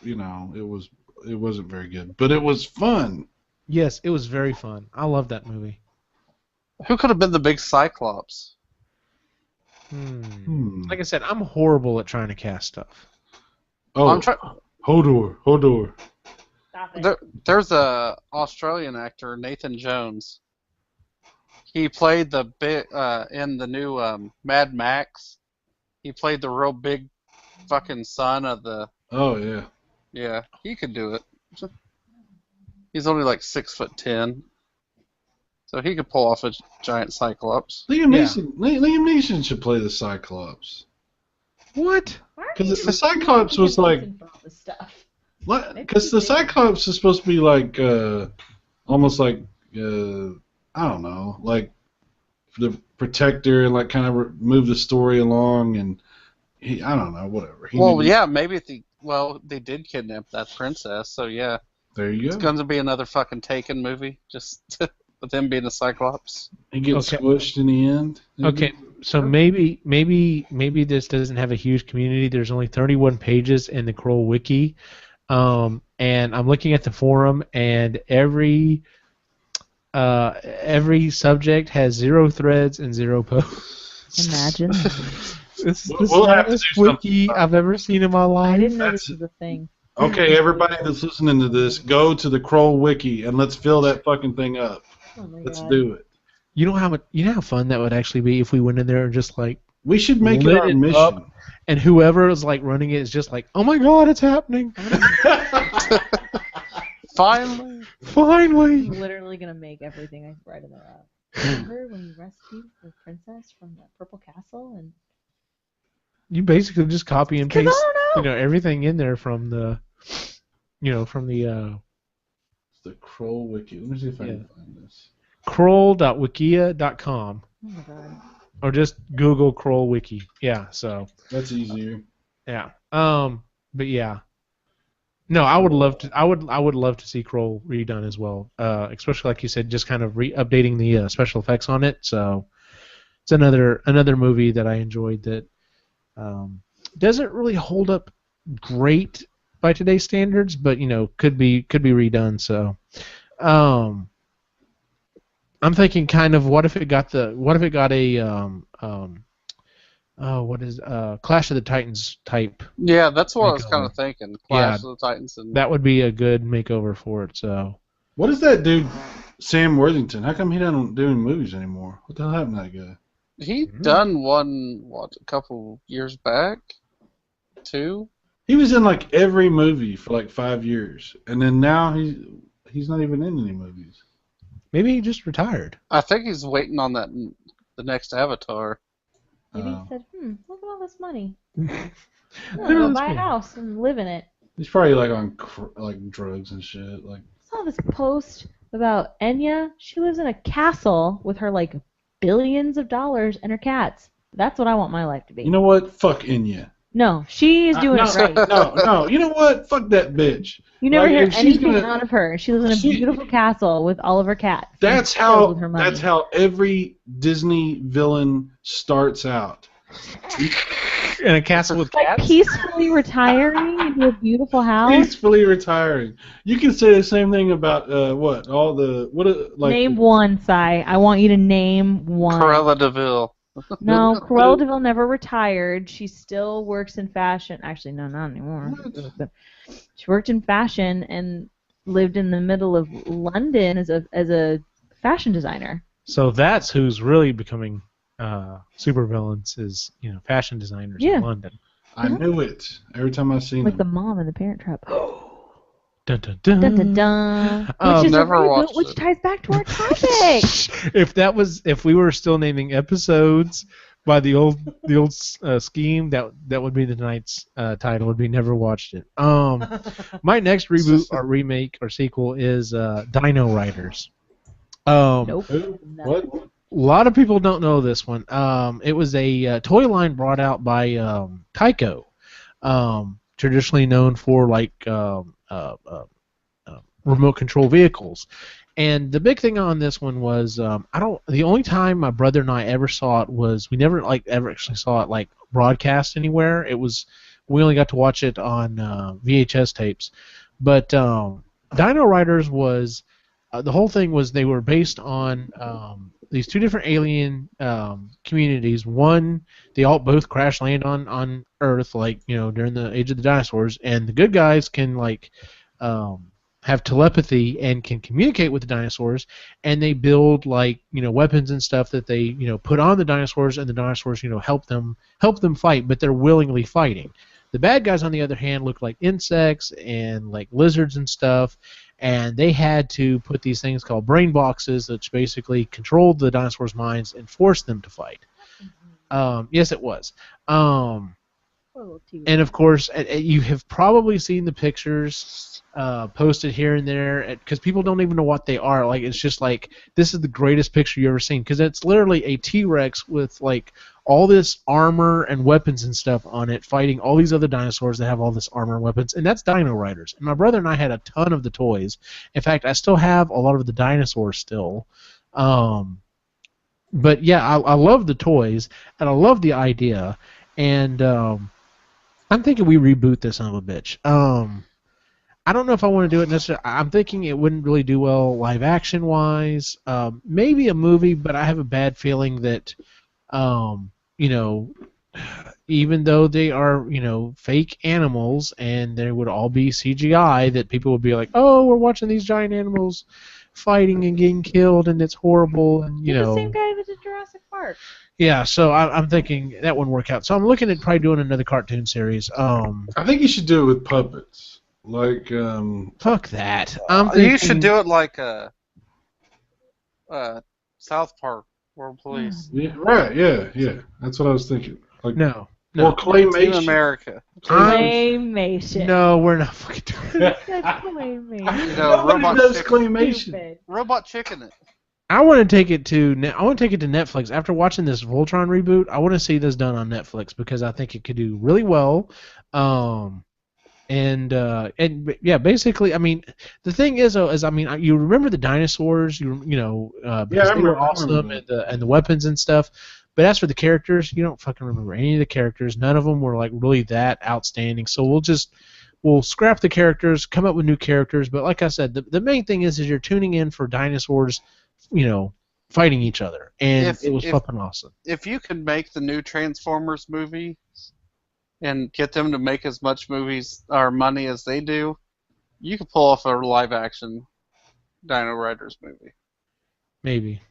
it wasn't very good, but it was fun. Yes, it was very fun. I love that movie. Who could have been the big Cyclops? Like I said, I'm horrible at trying to cast stuff. Oh, I'm Hodor. Stop it. There's a Australian actor, Nathan Jones. He played the bit in the new Mad Max. He played the real big fucking son of the. Oh yeah. Yeah, he could do it. He's only like 6'10", so he could pull off a giant Cyclops. Liam Neeson should play the Cyclops. What? Because the Cyclops was like, because the Cyclops is supposed to be like, almost like, I don't know, like the protector and like kind of move the story along, and I don't know, whatever. Maybe they did kidnap that princess, so yeah. There you It's go. going to be another fucking Taken movie, just with him being a Cyclops. He gets squished in the end. Okay, so maybe this doesn't have a huge community. There's only 31 pages in the Kroll wiki, and I'm looking at the forum, and every subject has 0 threads and 0 posts. Imagine. This is the We'll have to saddest do wiki I've ever seen in my I life. didn't know this was a thing. Okay, everybody that's listening to this, go to the Kroll wiki and let's fill that fucking thing up. Oh my Let's god. do it. You know how fun that would actually be if we went in there and just like We should make it lit our it mission. up, and whoever is like running it is just like, oh my god, it's happening! Finally! Finally! I'm literally gonna make everything I write in there up. Remember when you rescued the princess from the purple castle and You basically just copy and 'Cause I paste, don't know. everything in there from the, from the The Kroll wiki. Let me see if I can find this. kroll.wikia.com, oh my god. or just Google Kroll wiki. Yeah, so That's easier. yeah. But yeah. No, I would love to. I would love to see Kroll redone as well. Especially like you said, just kind of updating the special effects on it. So it's another movie that I enjoyed that doesn't really hold up great by today's standards, but could be redone. So I'm thinking kind of what if it got a what is Clash of the Titans type. Yeah, that's what I was Makeover. kind of thinking. Clash of the Titans. And That would be a good makeover for it. So. What is that dude, Sam Worthington? How come he doesn't do any movies anymore? What the hell happened to that guy? he done one, a couple years back? 2? He was in like every movie for like 5 years, and then now he's not even in any movies. Maybe he just retired. I think he's waiting on the next Avatar. Maybe he said, look at all this money. Look I'm at all gonna this buy a money. house and live in it. He's probably like on like drugs and shit. Like, I saw this post about Enya. She lives in a castle with her like billions of dollars and her cats. That's what I want my life to be. you know what? Fuck Enya. No, she is doing no, it right. no. You know what? Fuck that bitch. You never Like, hear if she's anything gonna- out of her. She lives in a beautiful castle with all of her cats. That's and filled how. with her money. That's how every Disney villain starts out. In a castle with Like cats? peacefully retiring into a beautiful house. Peacefully retiring. You can say the same thing about Name one, Sai. I want you to name one. Cruella DeVille. No, Cruella DeVille never retired. She still works in fashion. Actually, no, not anymore. She worked in fashion and lived in the middle of London as a fashion designer. So that's who's really becoming supervillains is fashion designers in London. I knew it every time I seen Like the them. mom in The Parent Trap. Dun, dun, dun. Dun, dun, dun. Which is a Never reboot, watched which it. ties back to our topic. If we were still naming episodes by the old scheme, that would be tonight's title. Would be never watched it. My next reboot or remake or sequel is Dino Riders. Nope. Who? No. What? A lot of people don't know this one. It was a toy line brought out by Tyco, traditionally known for like remote control vehicles. And the big thing on this one was the only time my brother and I ever saw it was we never ever actually saw it like broadcast anywhere. We only got to watch it on VHS tapes. But Dino Riders was the whole thing was they were based on these two different alien communities. One, they all both crash land on Earth, during the age of the dinosaurs, and the good guys can have telepathy and can communicate with the dinosaurs, and they build weapons and stuff that they put on the dinosaurs, and the dinosaurs help them fight, but they're willingly fighting. The bad guys, on the other hand, look like insects and like lizards and stuff, and they had to put these things called brain boxes, which basically controlled the dinosaurs' minds and forced them to fight. Yes, it was. And of course, you have probably seen the pictures posted here and there, because people don't even know what they are. Like, it's just like, this is the greatest picture you've ever seen, because it's literally a T-Rex with all this armor and weapons and stuff on it, fighting all these other dinosaurs that have all this armor and weapons, and that's Dino Riders. And my brother and I had a ton of the toys. In fact, I still have a lot of the dinosaurs still. But yeah, I love the toys, and I love the idea, and I'm thinking we reboot this son of a bitch. I don't know if I want to do it necessarily. I'm thinking it wouldn't really do well live action wise. Maybe a movie, but I have a bad feeling that, even though they are, fake animals and they would all be CGI, that people would be like, oh, we're watching these giant animals fighting and getting killed, and it's horrible, and The same guy that did Jurassic Park. Yeah, so I'm thinking that wouldn't work out. So I'm looking at probably doing another cartoon series. I think you should do it with puppets. Fuck that. You should do it like South Park World Police. Yeah, right, yeah. That's what I was thinking. No. Or Team claymation. America. Claymation. No, we're not fucking doing it. Claymation. Nobody Robot does chicken. claymation. Stupid. Robot Chicken it. I want to take it to Netflix. After watching this Voltron reboot, I want to see this done on Netflix because I think it could do really well. And yeah, basically, I mean, the thing is, you remember the dinosaurs, because they were awesome, and the weapons and stuff. But as for the characters, you don't fucking remember any of the characters. None of them were really that outstanding. So we'll scrap the characters, come up with new characters. But like I said, the main thing is you're tuning in for dinosaurs, fighting each other, and If- it was if- fucking awesome. If you could make the new Transformers movie and get them to make as much movies or money as they do, you could pull off a live-action Dino Riders movie. Maybe.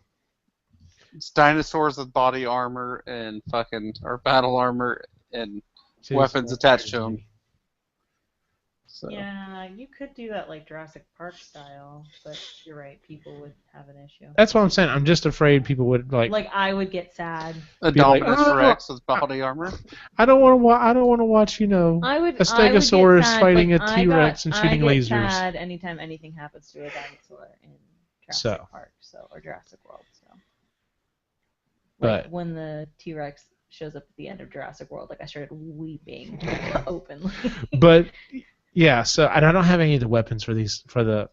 It's dinosaurs with body armor and or battle armor and See, weapons it's attached to crazy. them. So. Yeah, you could do that like Jurassic Park style, but you're right, people would have an issue. That's what I'm saying. I'm just afraid people would like. I would get sad. Be like, Indominus "Oh, Rex with body armor. I don't want to. I don't want to watch. A Stegosaurus fighting a T-Rex and shooting I get lasers. sad anytime anything happens to a dinosaur in Jurassic Park, or Jurassic World. So, But when the T-Rex shows up at the end of Jurassic World, I started weeping openly. But yeah, so and I don't have any of the weapons for these Dino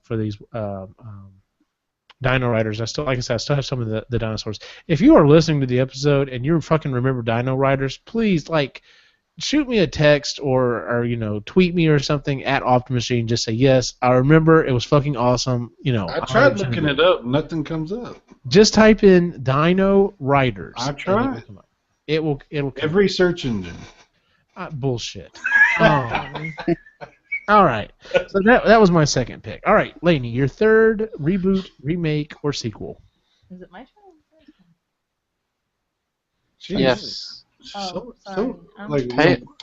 Riders. I still have some of the dinosaurs. If you are listening to the episode and you fucking remember Dino Riders, please shoot me a text or tweet me or something at Optimachine. Just say yes, I remember. It was fucking awesome. I tried looking it up. Nothing comes up. Just type in Dino Riders. I tried. It'll come Every search engine. Bullshit. All right. So that was my second pick. All right, Lainey, your third reboot, remake, or sequel. Is it my turn? Jeez. Yes. Sorry.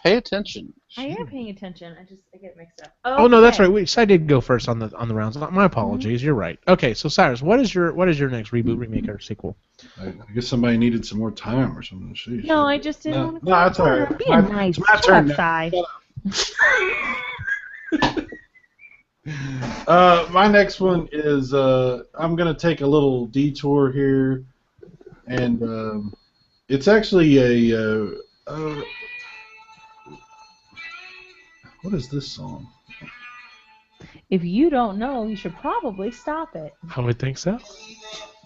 Pay attention. I am paying attention. I get mixed up. Oh no, that's right. I did go first on the rounds. My apologies. You're right. Okay, so Cyrus, what is your next reboot, remake, or sequel? I guess somebody needed some more time or something. Sheesh. No, I just didn't want to. No, it's all right. Be nice. It's my turn now. Outside. My next one is I'm gonna take a little detour here, and it's actually a what is this song? If you don't know, you should probably stop it. I would think so.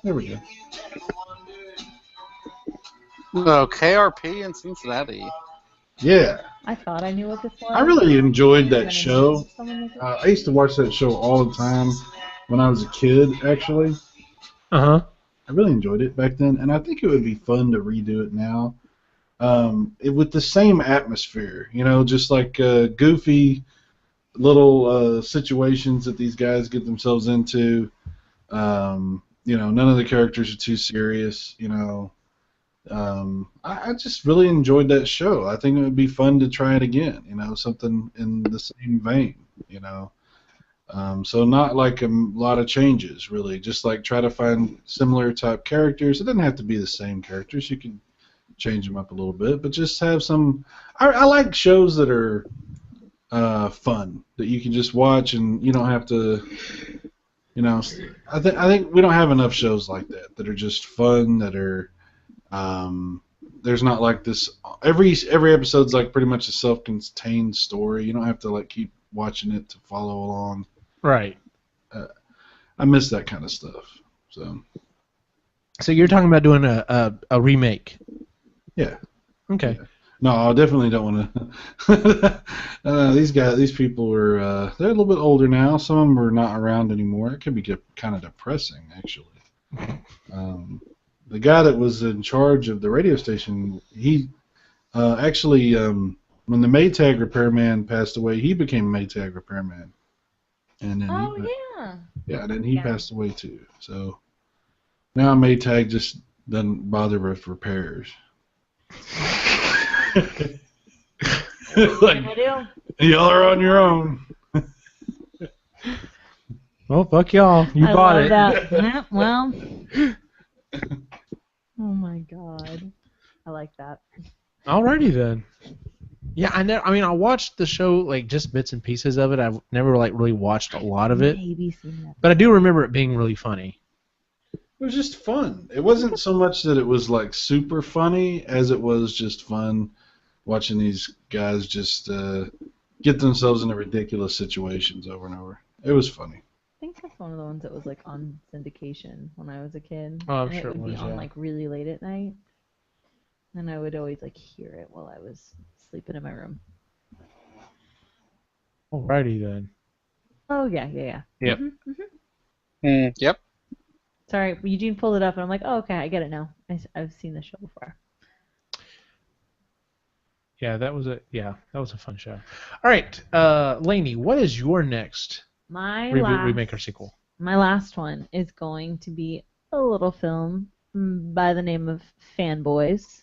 There we go. No, KRP in Cincinnati. Yeah, I thought I knew what this was. I really enjoyed that Gonna show. name someone with it? I used to watch that show all the time when I was a kid, actually. Uh-huh. I really enjoyed it back then, and I think it would be fun to redo it now. With the same atmosphere, just like goofy little situations that these guys get themselves into. None of the characters are too serious, I just really enjoyed that show. I think it would be fun to try it again, something in the same vein, So not like a lot of changes, really. Just try to find similar type characters. It doesn't have to be the same characters. You can change them up a little bit, but just have some. I like shows that are fun that you can just watch and you don't have to. I think we don't have enough shows like that are just fun, that are. There's not like this. Every episode's pretty much a self-contained story. You don't have to keep watching it to follow along. Right. I miss that kind of stuff. So you're talking about doing a remake. Yeah. Okay. Yeah. No, I definitely don't want to. These people are they're a little bit older now. Some of them are not around anymore. It could be kind of depressing, actually. The guy that was in charge of the radio station, he actually, when the Maytag repairman passed away, he became Maytag repairman. And then then he passed away too. So now Maytag just doesn't bother with repairs. Y'all are on your own. Well, fuck y'all. You bought it. That. Yeah, well. Oh my god. I like that. Alrighty then. Yeah, I watched the show just bits and pieces of it. I've never really watched a lot of it. Maybe seen that. But I do remember it being really funny. It was just fun. It wasn't so much that it was super funny as it was just fun watching these guys just get themselves into ridiculous situations over and over. It was funny. I think that's one of the ones that was on syndication when I was a kid. Oh, I'm and sure it would it was, be on really late at night. And I would always hear it while I was sleeping in my room. Alrighty then. Oh yeah. Yep. Mm-hmm. Yep. Sorry, Eugene pulled it up, and I'm like, oh, okay, I get it now. I've seen this show before. Yeah, that was a fun show. All right, Lainey, what is your next reboot, remake, or sequel? My last one is going to be a little film by the name of Fanboys.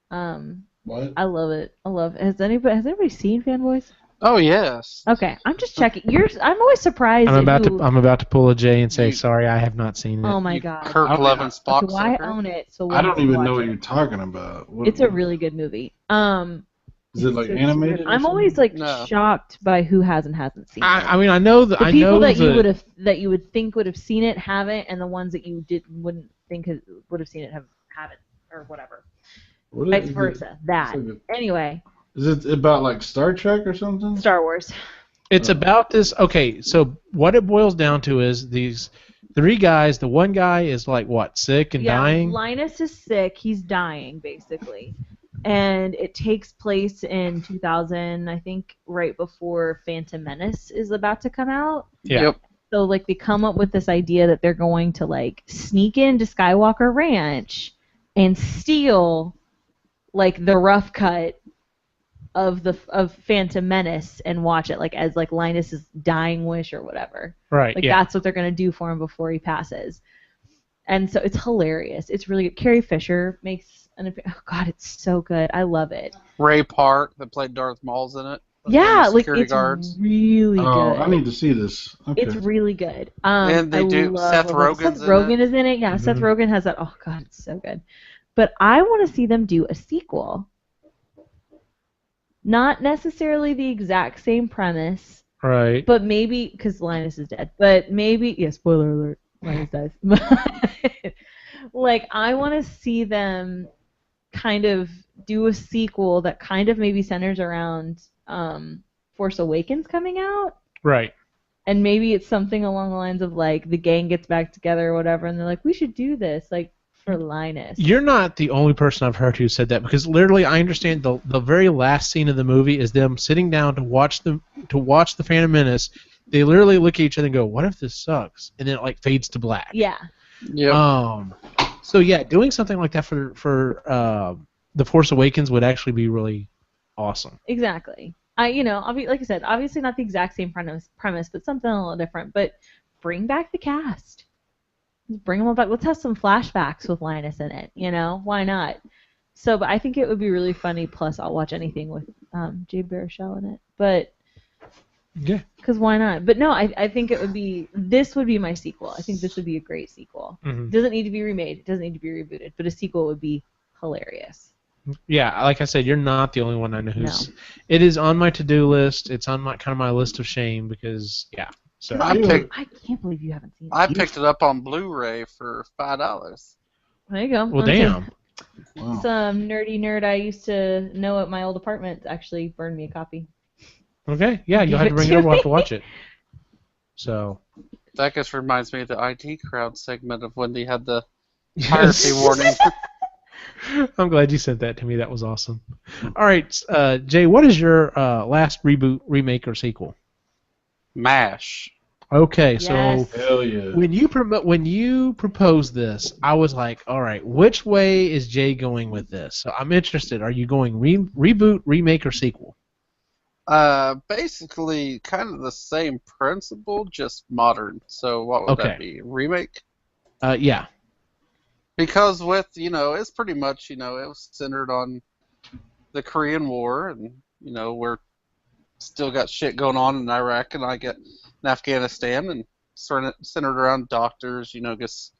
What? I love it. Has anybody seen Fanboys? Oh yes. Okay, I'm just checking. I'm always surprised. I'm about to pull a J and say sorry, I have not seen it. Oh my god. Kirk Levin Spock. Okay, well, I own it, so I don't even know what it. you're talking about. It's a really good movie. Is it like animated? I'm always shocked by who hasn't seen it. I mean, I know that the people that you would think would have seen it haven't, and the ones that you wouldn't think would have seen it haven't, or whatever. Vice versa. Anyway. Is it about like Star Trek or something? Star Wars. It's about this. Okay, so what it boils down to is these three guys. The one guy is like what, sick and dying? Linus is sick. He's dying basically, and it takes place in 2000, I think, right before Phantom Menace is about to come out. Yeah. Yep. So like they come up with this idea that they're going to like sneak into Skywalker Ranch and steal like the rough cut of Phantom Menace and watch it like as like Linus's dying wish or whatever. Right. Like that's what they're gonna do for him before he passes. And so it's hilarious. It's really good. Carrie Fisher makes oh god, it's so good. I love it. Ray Park that played Darth Maul's in it. Yeah, like Security it's guards. really good. I need to see this. Okay. It's really good. And they do. Seth Rogen is in it. Yeah, Seth Rogen has that. Oh god, it's so good. But I want to see them do a sequel. Not necessarily the exact same premise. Right. But maybe, because Linus is dead. But maybe, yeah, spoiler alert, Linus dies. Like, I want to see them kind of do a sequel that kind of maybe centers around Force Awakens coming out. Right. And maybe it's something along the lines of, like, the gang gets back together or whatever, and they're like, we should do this. Like, for Linus. You're not the only person I've heard who said that, because literally I understand the very last scene of the movie is them sitting down to watch the Phantom Menace. They literally look at each other and go, "What if this sucks?" And then it like fades to black. Yeah. Yeah. So yeah, doing something like that for The Force Awakens would actually be really awesome. Exactly. Like I said, obviously not the exact same premise, but something a little different. But bring back the cast. Bring them all back. Let's have some flashbacks with Linus in it. Why not? So, but I think it would be really funny. Plus, I'll watch anything with Jay Baruchel in it. But yeah, because why not? But no, I think it would be. This would be my sequel. I think this would be a great sequel. Mm-hmm. It doesn't need to be remade. It doesn't need to be rebooted. But a sequel would be hilarious. Yeah, like I said, you're not the only one I know who's. No. It is on my to-do list. It's on my list of shame because So I can't believe you haven't seen it. I picked it up on Blu-ray for $5. There you go. Well, damn. Wow. Some nerdy nerd I used to know at my old apartment actually burned me a copy. Okay, yeah, you'll have to bring it over. We'll have to watch it. So. That just reminds me of the IT crowd segment of when they had the piracy warning. I'm glad you sent that to me. That was awesome. All right, Jay, what is your last reboot, remake, or sequel? MASH. Okay, yes. So hell yeah. when you proposed this, I was like, all right, which way is Jay going with this? So I'm interested. Are you going reboot, remake, or sequel? Basically, kind of the same principle, just modern. So what would that be? Remake? Yeah. Because it's pretty much, it was centered on the Korean War, and we're still got shit going on in Iraq and in Afghanistan, and centered around doctors, just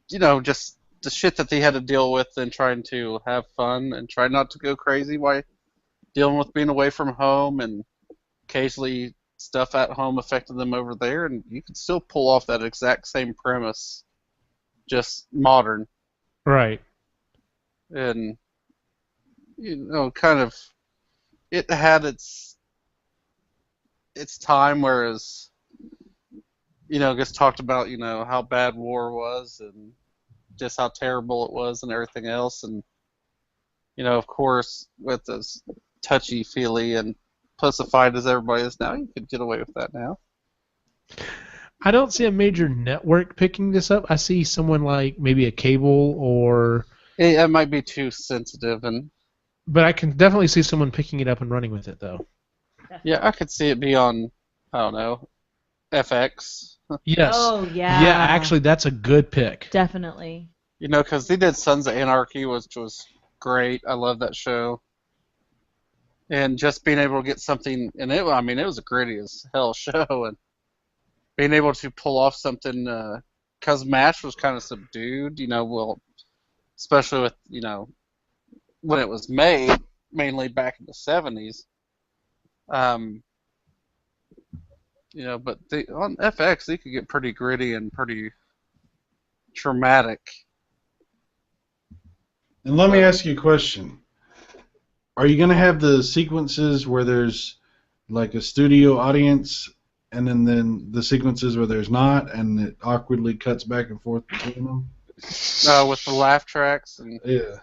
the shit that they had to deal with and trying to have fun and try not to go crazy while dealing with being away from home, and occasionally stuff at home affected them over there, and you could still pull off that exact same premise, just modern. Right. And, kind of, it had its time, whereas, just talked about, how bad war was and just how terrible it was and everything else. And, of course, with as touchy-feely and pussified as everybody is now, you could get away with that now. I don't see a major network picking this up. I see someone like maybe a cable or. It might be too sensitive, But I can definitely see someone picking it up and running with it, though. yeah, I could see it be on, I don't know, FX. Yes. Oh, yeah. Yeah, actually, that's a good pick. Definitely. You know, because they did Sons of Anarchy, which was great. I love that show. And just being able to get something, and it was a gritty as hell show, and being able to pull off something, because MASH was kind of subdued, especially with, when it was made, mainly back in the 70s. But on FX, they could get pretty gritty and pretty traumatic. And let me ask you a question. Are you going to have the sequences where there's like a studio audience and then the sequences where there's not and it awkwardly cuts back and forth between them? With the laugh tracks? Yeah.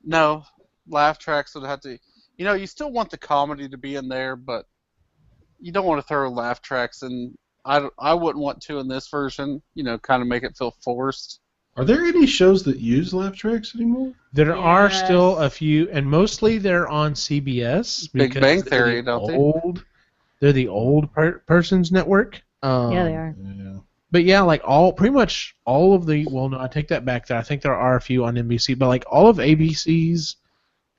No, laugh tracks would have to... you still want the comedy to be in there, but you don't want to throw laugh tracks in. I wouldn't want to in this version, kind of make it feel forced. Are there any shows that use laugh tracks anymore? There are still a few, and mostly they're on CBS. Big Bang Theory, don't they? They're the old person's network. Yeah, they are. Yeah. But yeah, like pretty much all of the. Well, no, I take that back. I think there are a few on NBC, but like all of ABC's,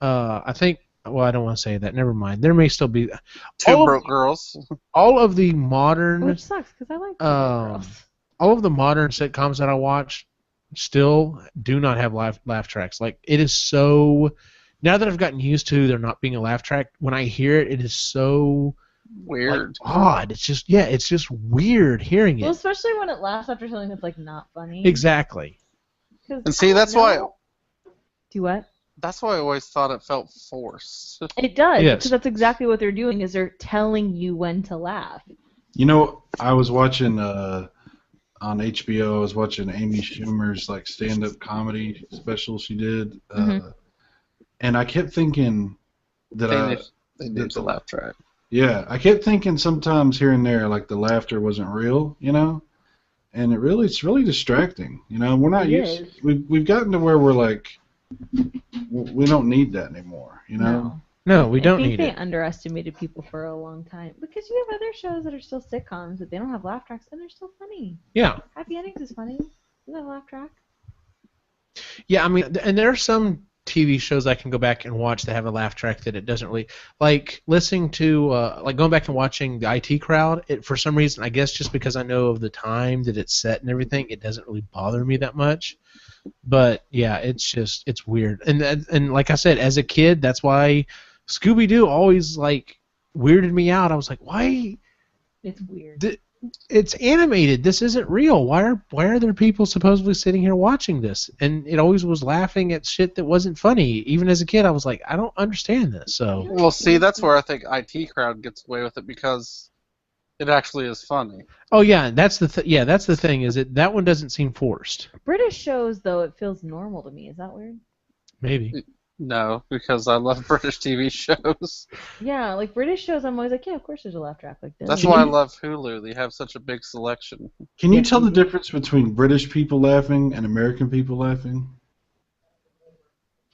I think. Well, I don't want to say that. Never mind. There may still be. Two Broke Girls. All of the modern. Which sucks because I like girls. All of the modern sitcoms that I watch still do not have laugh tracks. Like, it is so... Now that I've gotten used to there not being a laugh track, when I hear it, it is so... Weird. Like, odd. It's just weird hearing it. Well, especially when it laughs after something that's, like, not funny. Exactly. And see, that's why... Do what? That's why I always thought it felt forced. It does, Yes. because that's exactly what they're doing, is they're telling you when to laugh. I was watching... on HBO, I was watching Amy Schumer's like stand-up comedy special she did, and I kept thinking that they did the laugh track. Yeah, I kept thinking sometimes here and there like the laughter wasn't real, and it's really distracting. We're not used. We've gotten to where we're like, we don't need that anymore. No, we don't need I think it. they underestimated people for a long time because you have other shows that are still sitcoms, but they don't have laugh tracks, and they're still funny. Yeah. Happy Endings is funny. Is that a laugh track? Yeah, I mean, and there are some TV shows I can go back and watch that have a laugh track that it doesn't really... Like, listening to... like, going back and watching the IT Crowd, for some reason, I guess just because I know of the time that it's set and everything, it doesn't really bother me that much. But, yeah, it's weird. And like I said, as a kid, that's why... Scooby-Doo always, like, weirded me out. I was like, why? It's weird. It's animated. This isn't real. Why are there people supposedly sitting here watching this? And it always was laughing at shit that wasn't funny. Even as a kid, I was like, I don't understand this. So. Well, see, that's where I think IT Crowd gets away with it because it actually is funny. Oh yeah, that's the thing. Is that one doesn't seem forced. British shows, though, it feels normal to me. Is that weird? Maybe. No, because I love British TV shows. Yeah, like British shows, I'm always like, yeah, of course there's a laugh track like this. That's why I love Hulu. They have such a big selection. Can you tell the difference between British people laughing and American people laughing?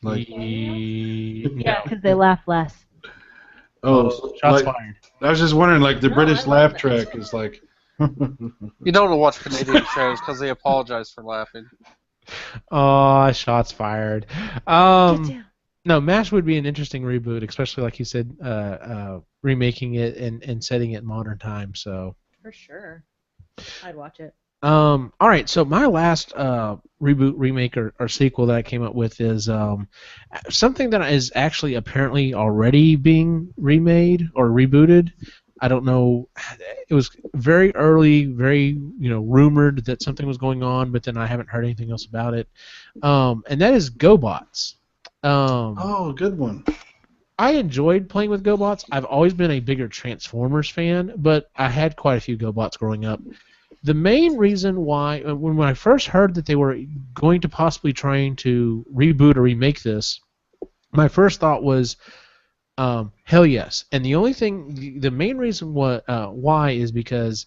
Like, yeah, because they laugh less. Oh, shots fired. I was just wondering, like, the British laugh track is like... You don't want to watch Canadian shows because they apologize for laughing. Oh, shots fired. No, MASH would be an interesting reboot, especially like you said, remaking it and setting it in modern time. So for sure, I'd watch it. All right, so my last reboot, remake, or sequel that I came up with is something that is actually apparently already being remade or rebooted. I don't know. It was very early, very rumored that something was going on, but then I haven't heard anything else about it. And that is GoBots. Oh, good one. I enjoyed playing with GoBots. I've always been a bigger Transformers fan, but I had quite a few GoBots growing up. The main reason why, when I first heard that they were going to possibly trying to reboot or remake this, my first thought was, hell yes. And the main reason why is because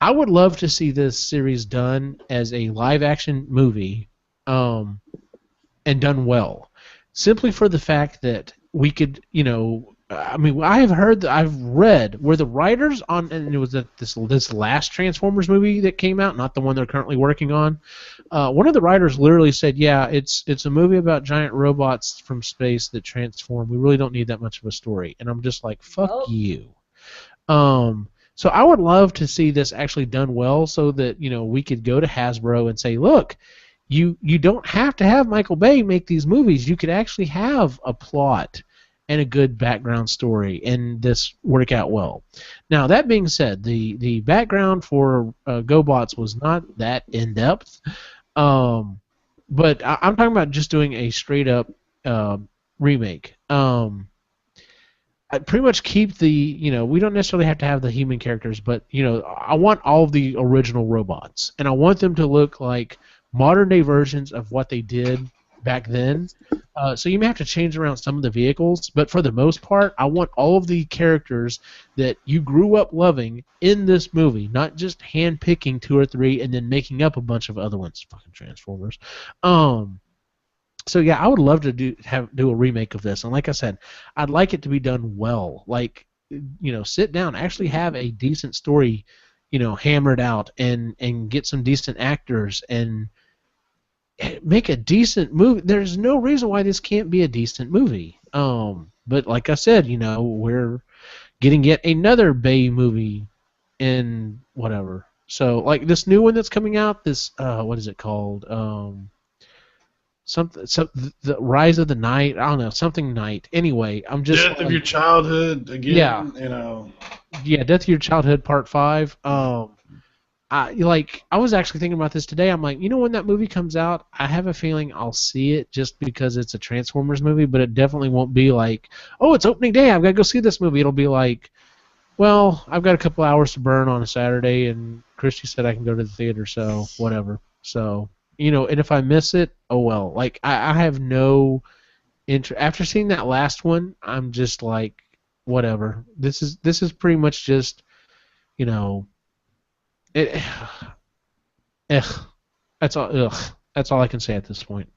I would love to see this series done as a live-action movie, and done well, simply for the fact that we could, I mean, I've read where the writers on, and it was this last Transformers movie that came out, not the one they're currently working on. One of the writers literally said, "Yeah, it's a movie about giant robots from space that transform. We really don't need that much of a story." And I'm just like, "Fuck you." So I would love to see this actually done well, so that we could go to Hasbro and say, "Look, you don't have to have Michael Bay make these movies. You could actually have a plot and a good background story, and this work out well." Now, that being said, the background for GoBots was not that in-depth, but I'm talking about just doing a straight-up remake. I pretty much keep we don't necessarily have to have the human characters, but, I want all of the original robots, and I want them to look like modern-day versions of what they did back then. So you may have to change around some of the vehicles, but for the most part, I want all of the characters that you grew up loving in this movie, not just hand-picking 2 or 3 and then making up a bunch of other ones. Fucking Transformers. So yeah, I would love to do a remake of this, and like I said, I'd like it to be done well. Like, sit down, actually have a decent story, hammered out, and get some decent actors and make a decent movie. There's no reason why this can't be a decent movie. But like I said, we're getting yet another Bay movie in whatever. So like this new one that's coming out, this what is it called? The Rise of the Night. I don't know, something Night. Anyway, I'm just Death of Your Childhood again. Yeah. Yeah, Death of Your Childhood Part 5. I was actually thinking about this today. I'm like, when that movie comes out, I have a feeling I'll see it just because it's a Transformers movie, but it definitely won't be like, oh, it's opening day, I've got to go see this movie. It'll be like, well, I've got a couple hours to burn on a Saturday, and Christy said I can go to the theater, so whatever. So, and if I miss it, oh well. Like, I have no interest. After seeing that last one, I'm just like, whatever. This is pretty much just, It, that's all. That's all I can say at this point.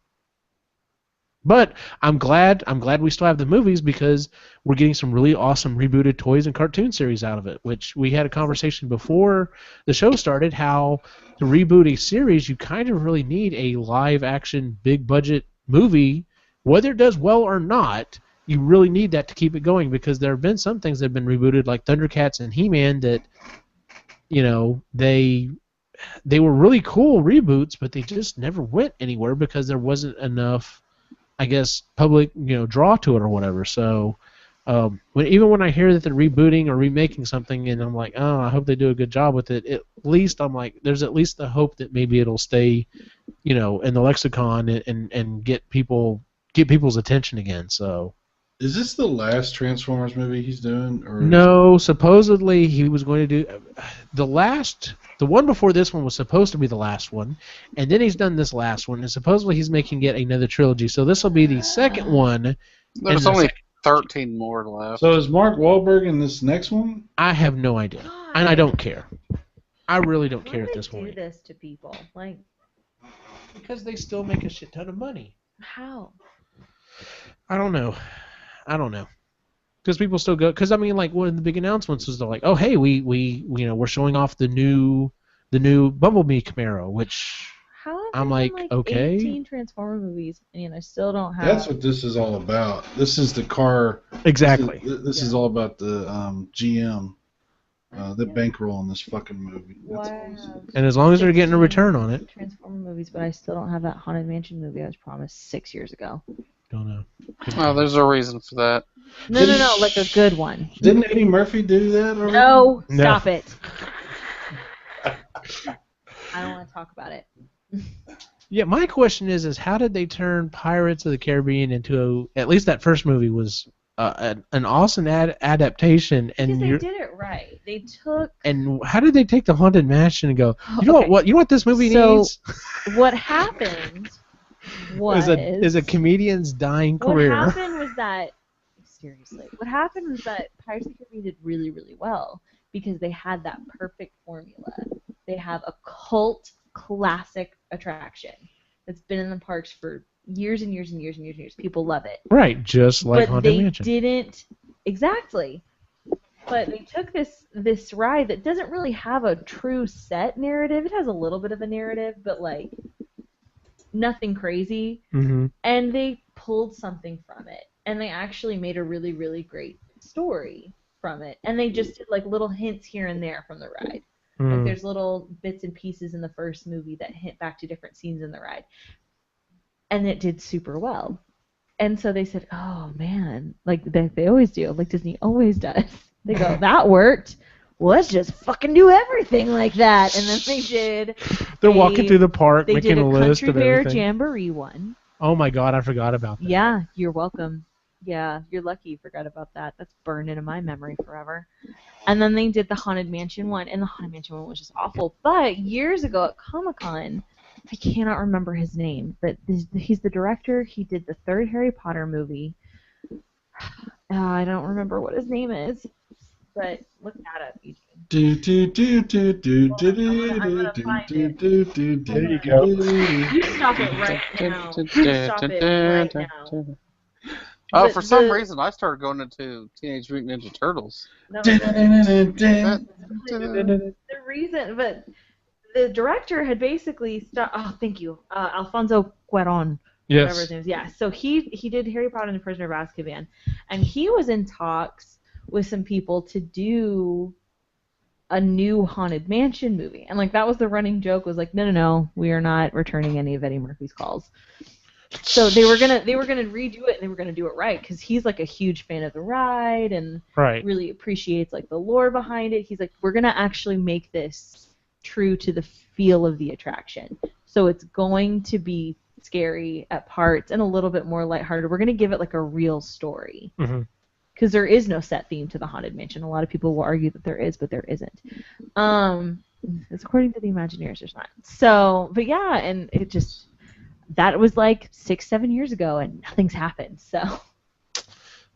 But I'm glad we still have the movies, because we're getting some really awesome rebooted toys and cartoon series out of it. Which we had a conversation before the show started, how to reboot a series, you kind of really need a live action, big budget movie, whether it does well or not. You really need that to keep it going, because there have been some things that have been rebooted, like Thundercats and He-Man, that they were really cool reboots, but they just never went anywhere because there wasn't enough, I guess, public draw to it or whatever. So even when I hear that they're rebooting or remaking something, and I'm like, oh, I hope they do a good job with it, at least I'm like, there's at least the hope that maybe it'll stay in the lexicon and get people's attention again. So. Is this the last Transformers movie he's doing? Or no, supposedly he was going to do the one before this one was supposed to be the last one, and then he's done this last one, and supposedly he's making yet another trilogy. So this will be the second one. There's only 13 more left. So is Mark Wahlberg in this next one? I have no idea, and I don't care. I really don't care at this point. Why do they do this to people? Like, because they still make a shit ton of money. How? I don't know. Because people still go. Because I mean, like, one of the big announcements was they're like, "Oh, hey, we're showing off the new Bumblebee Camaro," which I'm like, okay. 18 Transformer movies, and I still don't have. That's what this is all about. This is the car. Exactly. This is all about the GM, the bankroll on this fucking movie. And as long as they're getting a return on it. Transformer movies, but I still don't have that Haunted Mansion movie I was promised 6 years ago. Don't know. Oh, there's a reason for that. No, like a good one. Didn't Eddie Murphy do that already? No, stop it. I don't want to talk about it. Yeah, my question is how did they turn Pirates of the Caribbean into at least that first movie was an awesome adaptation, and because they did it right. They took. And how did they take the Haunted Mansion and go? You know what? You know what this movie needs? What happened was is a comedian's dying career. What happened was that Pirates of the Caribbean did really, really well. because they had that perfect formula. They have a cult classic attraction that's been in the parks for years and years and years and years and years. People love it. Right, just like Haunted Mansion. But they didn't exactly. But they took this ride that doesn't really have a true set narrative. It has a little bit of a narrative, but like nothing crazy. Mm-hmm. And they pulled something from it, and they actually made a really, really great story from it. And they just did like little hints here and there from the ride. Like there's little bits and pieces in the first movie that hint back to different scenes in the ride. And it did super well. And so they said, oh man, like they always do, like Disney always does. They go, that worked. Well, let's just fucking do everything like that. And then they did. They're walking through the park, making a list of everything. They did a Country Bear Jamboree one. Oh my God, I forgot about that. Yeah, you're welcome. Yeah, you're lucky you forgot about that. That's burned into my memory forever. And then they did the Haunted Mansion one, and the Haunted Mansion one was just awful. But years ago at Comic-Con, I cannot remember his name, but he's the director. He did the third Harry Potter movie. I don't remember what his name is, but look that up, Eugene. There you go. You stop it right now. You stop it right now. Oh, for some reason, I started going into Teenage Mutant Ninja Turtles. No, the reason, but the director had basically stopped. Oh, thank you, Alfonso Cuarón. Yes. Whatever his name is. Yeah. So he did Harry Potter and the Prisoner of Azkaban, and he was in talks with some people to do a new Haunted Mansion movie, and like that was the running joke, was like, no, we are not returning any of Eddie Murphy's calls. So they were gonna redo it, and they were gonna do it right, because he's like a huge fan of the ride and really appreciates like the lore behind it. He's like, we're gonna actually make this true to the feel of the attraction. So it's going to be scary at parts and a little bit more lighthearted. We're gonna give it like a real story. Mm-hmm. Because there is no set theme to the Haunted Mansion. A lot of people will argue that there is, but there isn't. It's according to the Imagineers, there's not. So, but yeah, and it just, that was like 6-7 years ago, and nothing's happened. So.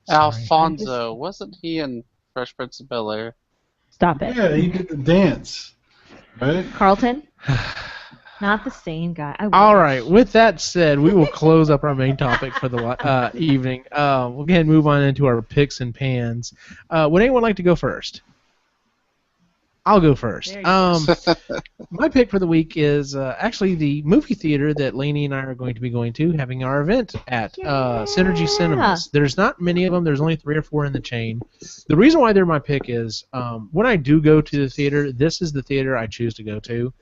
Alfonso, wasn't he in Fresh Prince of Bel-Air? Stop it. Yeah, he did the dance, right? Carlton? Not the same guy. All right. With that said, we will close up our main topic for the evening. We'll go ahead and move on into our picks and pans. Would anyone like to go first? I'll go first. My pick for the week is actually the movie theater that Lainey and I are going to be going to, having our event at Synergy Cinemas. There's not many of them. There's only 3 or 4 in the chain. The reason why they're my pick is when I do go to the theater, this is the theater I choose to go to.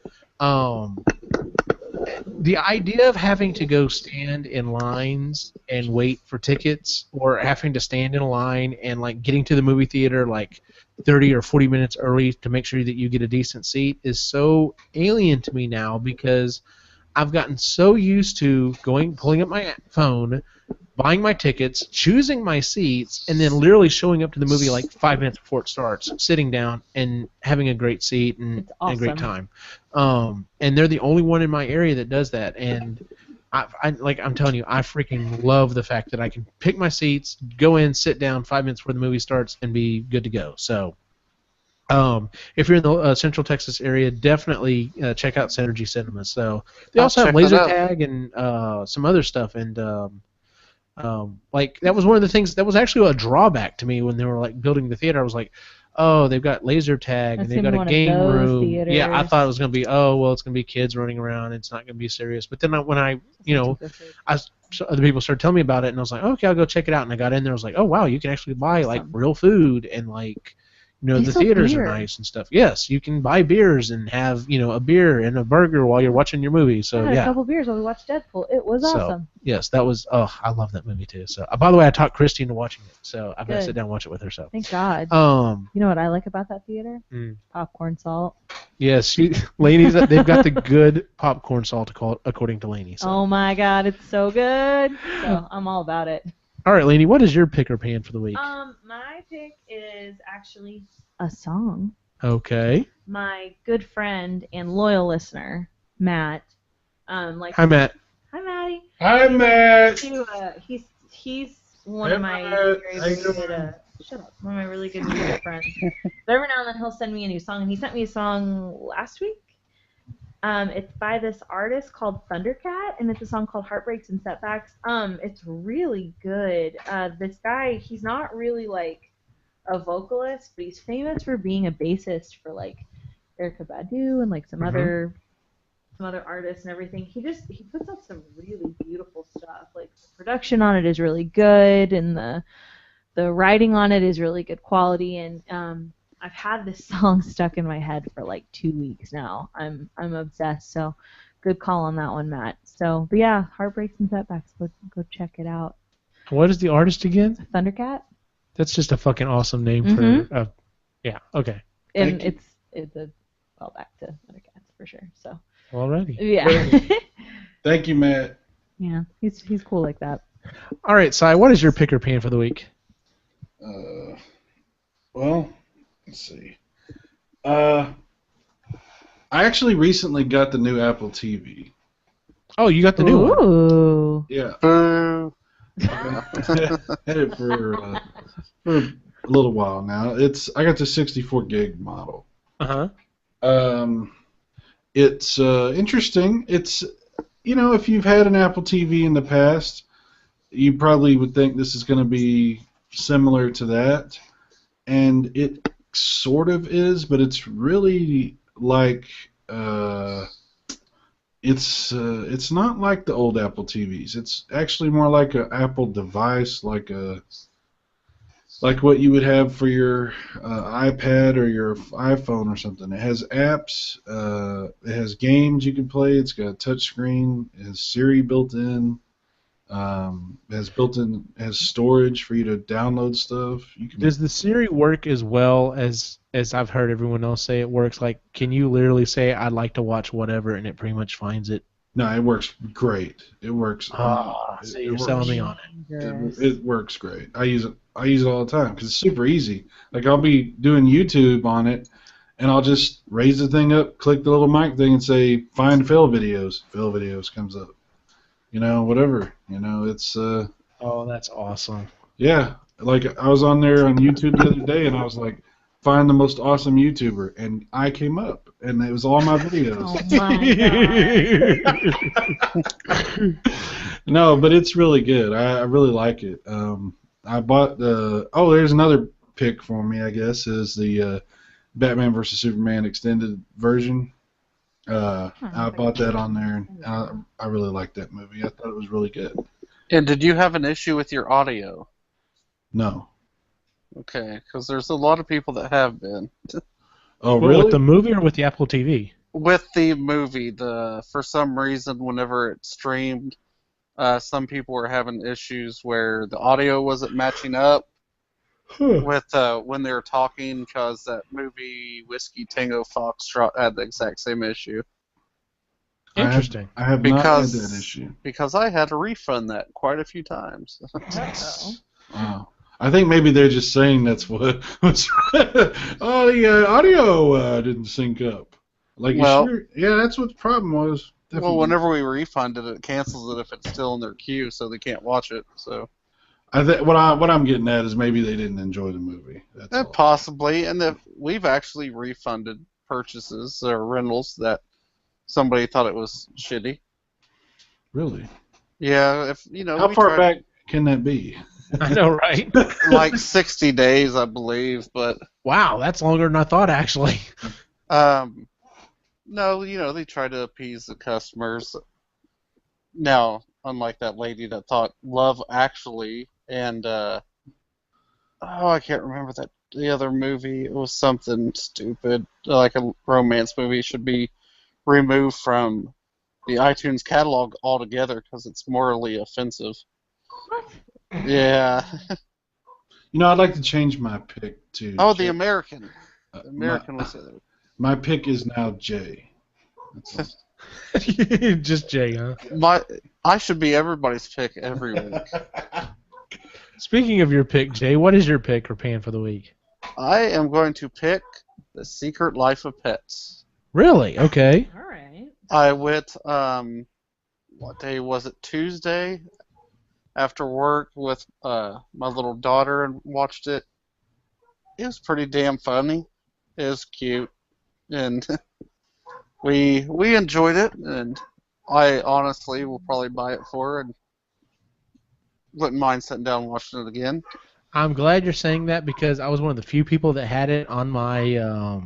The idea of having to go stand in lines and wait for tickets, or having to stand in a line and like getting to the movie theater like 30 or 40 minutes early to make sure that you get a decent seat is so alien to me now, because I've gotten so used to pulling up my phone, buying my tickets, choosing my seats, and then literally showing up to the movie like 5 minutes before it starts, sitting down and having a great seat and a great time. And they're the only one in my area that does that. And I'm telling you, I freaking love the fact that I can pick my seats, go in, sit down 5 minutes before the movie starts, and be good to go. So, if you're in the Central Texas area, definitely check out Synergy Cinemas. So they also have laser tag and some other stuff, and like that was one of the things that was actually a drawback to me when they were like building the theater. I was like, oh, they've got laser tag and they've got a game room. Theaters. Yeah, I thought it was going to be, oh, well, it's going to be kids running around. It's not going to be serious. But then when other people started telling me about it, and I was like, okay, I'll go check it out. And I got in there, I was like, oh, wow, you can actually buy like real food, and like, the theaters are nice and stuff. Yes, you can buy beers and have, a beer and a burger while you're watching your movie. So I had a couple beers while we watched Deadpool. It was awesome. Yes, that was. Oh, I love that movie too. So, by the way, I talked Christy into watching it, so I'm gonna sit down and watch it with her. So, thank God. You know what I like about that theater? Popcorn salt. Yes, Lainey's. They've got the good popcorn salt, according to Lainey. So. Oh my God, it's so good. So I'm all about it. All right, Lainey, what is your pick or pan for the week? My pick is actually a song. Okay. My good friend and loyal listener, Matt. Hi, Matt. Hi, Matty. Hi, Matt. He's one of my very good Shut up. One of my really good music friends. But every now and then he'll send me a new song, and he sent me a song last week. It's by this artist called Thundercat, and it's a song called Heartbreaks and Setbacks. It's really good. This guy, he's not really like a vocalist, but he's famous for being a bassist for like Erykah Badu and like some other artists and everything. He puts out some really beautiful stuff. Like the production on it is really good, and the writing on it is really good quality. And I've had this song stuck in my head for like 2 weeks now. I'm obsessed. So good call on that one, Matt. So, but yeah, Heartbreaks and Setbacks. Go check it out. What is the artist again? Thundercat. That's just a fucking awesome name for. Yeah. Okay. And it's a callback to Thundercats for sure. So. Alrighty. Yeah. Thank you, Matt. Yeah, he's cool like that. All right, Cy, what is your pick or pan for the week? Well, let's see. I actually recently got the new Apple TV. Oh, you got the new one. Ooh. Yeah. Boo. Had it for a little while now. I got the 64 gig model. It's interesting. It's, if you've had an Apple TV in the past, you probably would think this is going to be similar to that, and it sort of is, but it's really like it's not like the old Apple TVs. It's actually more like an Apple device, like what you would have for your iPad or your iPhone or something. It has apps. It has games you can play. It's got a touch screen. It has Siri built in. It has storage for you to download stuff. Does the Siri work as well as I've heard everyone else say it works? Like, can you literally say, I'd like to watch whatever, and it pretty much finds it? No, it works great. It works. So you're selling me on it. It works great. I use it all the time because it's super easy. Like, I'll be doing YouTube on it, and I'll just raise the thing up, click the little mic thing, and say, find fail videos. Fail videos comes up. Whatever. It's... Oh, that's awesome. Yeah. Like, I was on there on YouTube the other day, and I was like, find the most awesome YouTuber, and I came up, and it was all my videos. Oh my god. No, but it's really good. I really like it. I bought there's another pick for me, I guess, is the Batman vs. Superman extended version. I bought that on there, and I really liked that movie. I thought it was really good. And did you have an issue with your audio? No. Okay, because there's a lot of people that have been. Oh, really? With the movie or with the Apple TV? With the movie, for some reason, whenever it streamed, some people were having issues where the audio wasn't matching up with when they were talking, because that movie Whiskey Tango Foxtrot had the exact same issue. Interesting. I have not had that issue. Because I had to refund that quite a few times. Wow. I think maybe they're just saying that's what was. Oh, the audio didn't sync up. Like, yeah, that's what the problem was. Definitely. Well, whenever we refund it, it cancels it if it's still in their queue, so they can't watch it. So, what I'm getting at is maybe they didn't enjoy the movie. That's all. Possibly, and we've actually refunded purchases or rentals that somebody thought it was shitty. Really? Yeah, How far back can that be? I know, right? Like 60 days, I believe, but... Wow, that's longer than I thought, actually. No, they try to appease the customers. Now, unlike that lady that thought Love Actually and, I can't remember the other movie. It was something stupid, like a romance movie should be removed from the iTunes catalog altogether because it's morally offensive. What? Yeah. I'd like to change my pick to... Oh, The American. The American was the other. My pick is now Jay. Just Jay, huh? I should be everybody's pick every week. Speaking of your pick, Jay, what is your pick or pan for the week? I am going to pick The Secret Life of Pets. Really? Okay. All right. I went, what day was it? Tuesday? After work with my little daughter and watched it. It was pretty damn funny. It was cute, and we enjoyed it. And I honestly will probably buy it for her and wouldn't mind sitting down and watching it again. I'm glad you're saying that because I was one of the few people that had it on my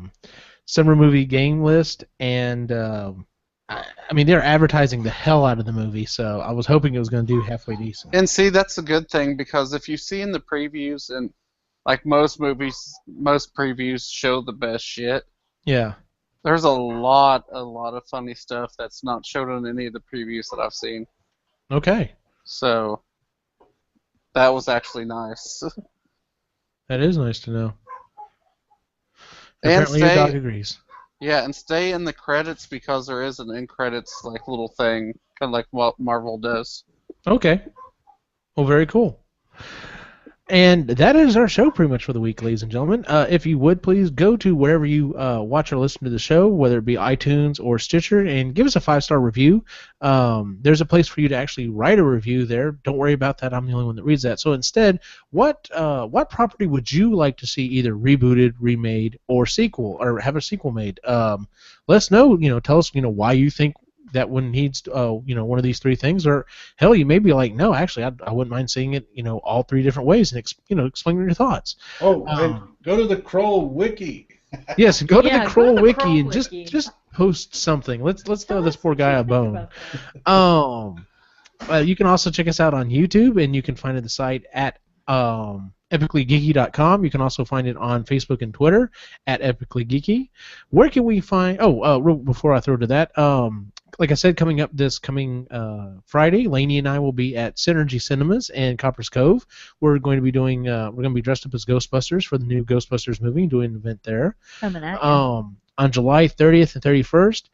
summer movie game list, and I mean they're advertising the hell out of the movie, so I was hoping it was going to do halfway decent. And see, that's a good thing because if you see in the previews, and like most movies, most previews show the best shit. Yeah. There's a lot of funny stuff that's not shown in any of the previews that I've seen. Okay. So that was actually nice. That is nice to know. And Apparently your dog agrees. Yeah, and stay in the credits because there is an end credits like little thing, kind of like what Marvel does. Okay. Well, very cool. And that is our show pretty much for the week, ladies and gentlemen. If you would, please go to wherever you watch or listen to the show, whether it be iTunes or Stitcher, and give us a 5-star review. There's a place for you to actually write a review there. Don't worry about that. I'm the only one that reads that. So instead, what property would you like to see either rebooted, remade, or sequel, or have a sequel made? Let us know. Tell us why you think that one needs one of these 3 things, or hell, you may be like, no, actually I wouldn't mind seeing it all 3 different ways and explain your thoughts. And go to the Kroll wiki. Yes, go to the Kroll wiki Kroll and wiki. just post something. Let's throw this poor guy a bone. You can also check us out on YouTube, and you can find the site at epicallygeeky.com. You can also find it on Facebook and Twitter at Epically Geeky. Where can we find? Before I throw to that, like I said, coming up this coming Friday, Lainey and I will be at Synergy Cinemas in Coppers Cove. We're going to be doing. We're going to be dressed up as Ghostbusters for the new Ghostbusters movie, doing an event there. Coming at you. On July 30th and 31st.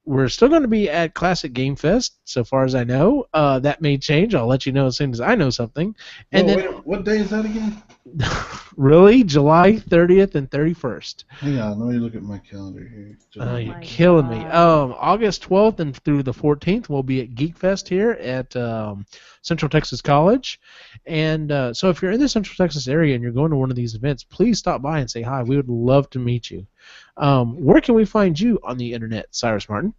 We're still going to be at Classic Game Fest, so far as I know. That may change. I'll let you know as soon as I know something. And Wait, what day is that again? Really? July 30th and 31st. Hang on, let me look at my calendar here. You're killing me. August 12th and through the 14th, we'll be at Geek Fest here at Central Texas College. And so if you're in the Central Texas area and you're going to one of these events, please stop by and say hi. We would love to meet you. Where can we find you on the internet, Cyrus Martin?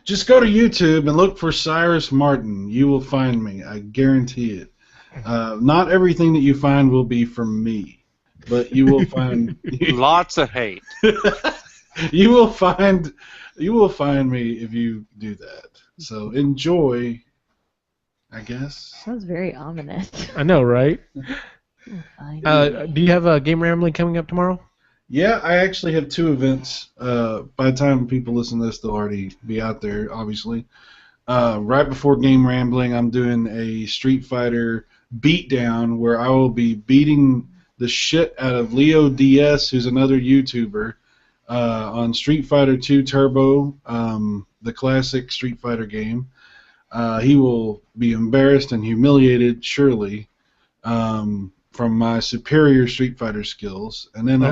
Just go to YouTube and look for Cyrus Martin. You will find me. I guarantee it. Not everything that you find will be from me, but you will find Lots of hate. you will find me if you do that. So enjoy, I guess. Sounds very ominous. I know, right? Fine. Do you have a Game Rambling coming up tomorrow? Yeah, I actually have 2 events. By the time people listen to this, they'll already be out there, obviously. Right before Game Rambling, I'm doing a Street Fighter beatdown where I will be beating the shit out of Leo DS, who's another YouTuber, on Street Fighter 2 Turbo, the classic Street Fighter game. He will be embarrassed and humiliated, surely, from my superior Street Fighter skills. And then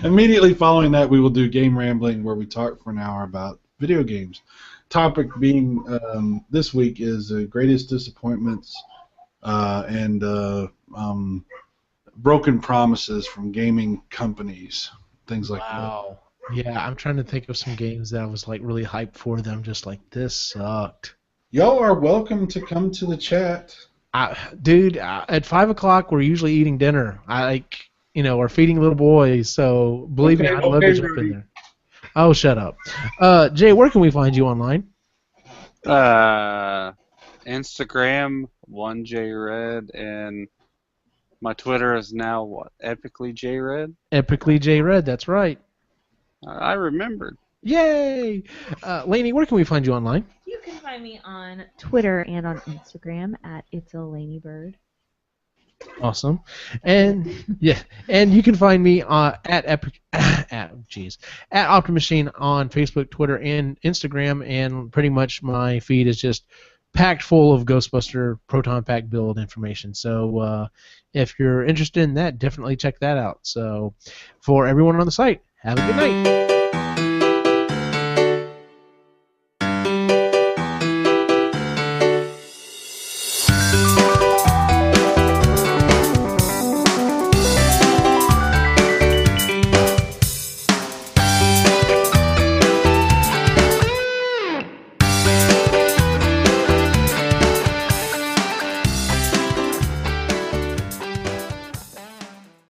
immediately following that, we will do Game Rambling, where we talk for an hour about video games. Topic being this week is greatest disappointments and broken promises from gaming companies, things like that. Wow. Yeah, I'm trying to think of some games that I was like really hyped for them, just like this sucked. Y'all are welcome to come to the chat. Dude, at 5 o'clock we're usually eating dinner. We're feeding little boys, so believe me, I'd love to jump in there. Oh, shut up. Jay, where can we find you online? Instagram, 1JRed, and my Twitter is now what? Epically JRed? Epically JRed, that's right. I remembered. Yay! Lainey, where can we find you online? You can find me on Twitter and on Instagram at It's a Laney Bird. Awesome. And and you can find me at Optimachine on Facebook, Twitter, and Instagram, and pretty much my feed is just packed full of Ghostbuster Proton Pack build information. So if you're interested in that, definitely check that out. So for everyone on the site, have a good night.